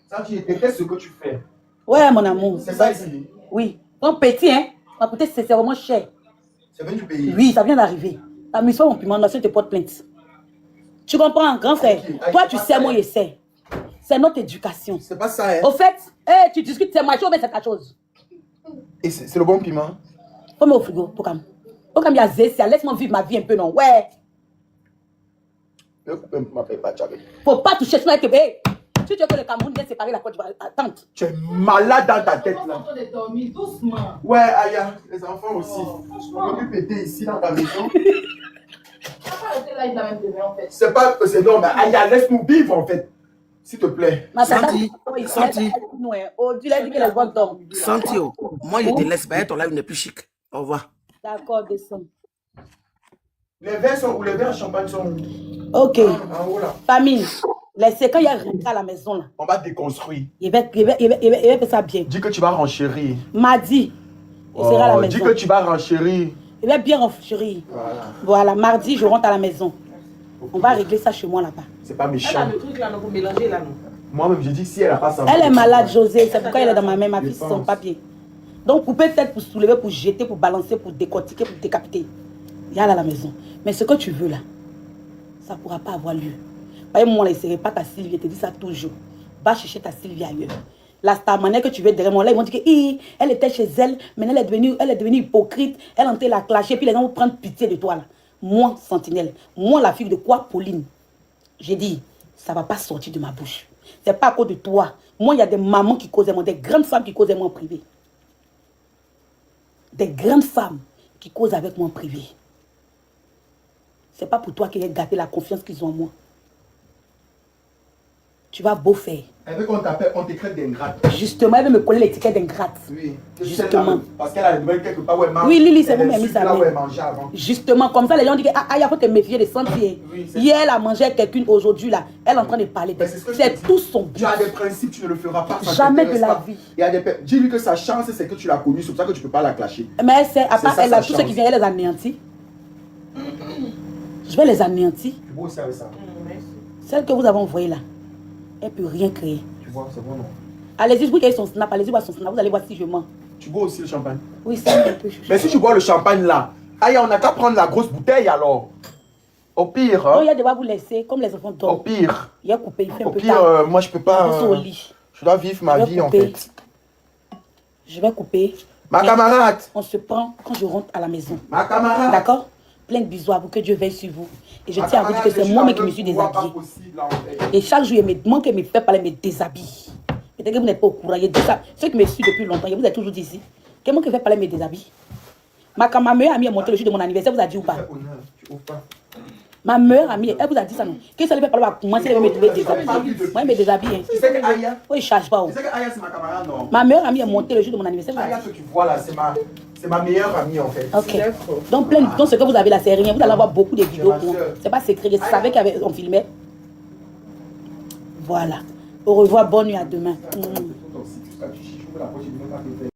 Ça, tu détestes ce que tu fais. Ouais, mon amour. C'est ça ici. Oui. Ton petit, hein. Ma coûté, c'est vraiment cher. C'est venu du pays. Oui, ça vient d'arriver. Amuse-toi, mon piment noir, si tu te portes plainte. Tu comprends, grand frère? Ok, Toi, c'est tu pas sais, ça, moi, hein. je sais. C'est notre éducation. C'est pas ça, hein. Au fait, tu discutes, c'est moi, mais c'est ta chose. Et c'est le bon piment. Comme au frigo, Pokam. Pokam, il y a Zessia, laisse-moi vivre ma vie un peu, non? Ouais. Ne m'appelle pas Tchabé. Faut pas toucher, sinon, si tu veux que le Cameroun vienne séparer la Côte d'Ivoire, attends. Tu es malade dans ta tête, Ils sont là. en train de dormir doucement. Ouais, Aya, les enfants aussi. Franchement. On peut plus péter ici dans ta maison. On va pas arrêter là, il a même demain en fait. C'est pas. C'est non, mais Aya, laisse-nous vivre en fait. S'il te plaît. Santi, Santi. Oh, tu l'as dit que les bonnes dorment. Santi, oh. Moi je te laisse, bah, ton live n'est plus chic. Au revoir. D'accord, descends. Les verres sont où? Les verres à champagne sont où? Ok. En haut là. Famille, laissez quand il y a rentré à la maison là. On va déconstruire. Il va faire ça bien. Dis que tu vas renchérir. Mardi, il sera à la maison. Dis que tu vas renchérir. Il va bien renchérir. Voilà. Voilà, mardi, je rentre à la maison. On va régler ça chez moi là-bas. C'est pas Elle a méchant. le truc là, non, pour mélanger là, non. Moi-même, j'ai dit que si elle a pas ça. Elle est malade, José. C'est pourquoi elle est dans ma main, ma fille, Je c'est son pense. papier. Donc, couper peut-être pour soulever, pour jeter, pour balancer, pour décortiquer, pour décapiter. Il y a là à la maison. Mais ce que tu veux là, ça ne pourra pas avoir lieu. Par exemple, moi, là, il ne pas ta Sylvie, je te dis ça toujours. Va chercher ta Sylvie ailleurs. La star manière que tu veux derrière moi, là, ils vont dire que elle était chez elle, mais elle est devenue hypocrite, elle est en train de la clasher, puis les gens vont prendre pitié de toi là. Moi, Sentinelle, moi, la fille de quoi, Pauline, j'ai dit, ça ne va pas sortir de ma bouche. Ce n'est pas à cause de toi. Moi, il y a des mamans qui causaient moi, des grandes femmes qui causaient moi en privé. Des grandes femmes qui causent avec moi en privé. Ce n'est pas pour toi qu'ils aient gâté la confiance qu'ils ont en moi. Tu vas beau faire. Elle veut qu'on t'appelle, on t'écrit d'ingrate. Justement, elle veut me coller l'étiquette d'ingrate. Oui. Justement. Parce qu'elle a le quelque part où elle mange. Oui, Lily, c'est vous qui avez mis ça. Là où elle mangeait avant. Justement, comme ça, les gens disent que il faut te méfier de sentir. Oui, c'est hier, elle a mangé avec quelqu'un, aujourd'hui, là, elle est en train de parler. Mais c'est ce que je te C'est dis. tout son but. Tu as des principes, tu ne le feras pas. Ça Jamais de t'intéresse la pas. vie. Il y a des... Dis-lui que sa chance, c'est que tu l'as connue. C'est pour ça que tu ne peux pas la clasher. Mais elle sait, à part ça, elle a sa tout ce qui chance. vient, elle les anéantit. Je vais les anéantir. Tu vois aussi avec ça. Celle que vous avez envoyée là, elle ne peut rien créer. Tu vois, c'est bon, non? Allez-y, vous voyez son snap, allez-y voir son snap, vous allez voir si je mens. Tu bois aussi le champagne. Oui, c'est un peu chouchou. Mais si tu bois le champagne là, aïe, on n'a qu'à prendre la grosse bouteille alors. Au pire, Donc, hein? il y a devoir vous laisser, comme les enfants Au dorment. pire. Il y a coupé, il fait un Au peu pire, tard. moi je peux pas. Ils sont au lit. Je dois vivre ma Je vais vie en couper. fait. Je vais couper. Ma Et camarade. on se prend quand je rentre à la maison. Ma camarade. D'accord? Plein de bisous à vous, que Dieu veille sur vous. Et je Ma tiens à vous dire que camarade, c'est je moi-même suis qui me suis dans le pouvoir pas déshabillée. possible, là, en fait. Et chaque jour, il me demande que me fait parler, me déshabille. Peut-être que vous n'êtes pas au courant. Il y a dit ça. Ceux qui me suivent depuis longtemps, vous êtes toujours dit ici. Comment que fait parler, me déshabille? Ma meilleure amie est montée le jour de mon anniversaire, vous a dit ou pas? Fais honneur, tu ouvres pas. Ma meilleure amie, elle vous a dit ça non? Qu'est-ce qu'elle fait parler à moi si elle veut me trouver Pas déshabillée? vu depuis. Moi, elle me déshabille. Hein. Tu sais que Aya, Oui, je ne charge pas. Oh. tu sais que Aya c'est ma camarade, non? Ma meilleure amie est montée le jour de mon anniversaire. Vous a Aya, dit. ce que tu vois là, c'est ma meilleure amie en fait. Ok. Donc, donc, ce que vous avez là, c'est rien. Vous allez avoir beaucoup de vidéos. ma sœur. C'est pas secret. Je savais qu'on filmait. Voilà. Au revoir. Bonne nuit. À demain. Toi aussi, tu seras du chichou, la prochaine fois, tu vas te faire.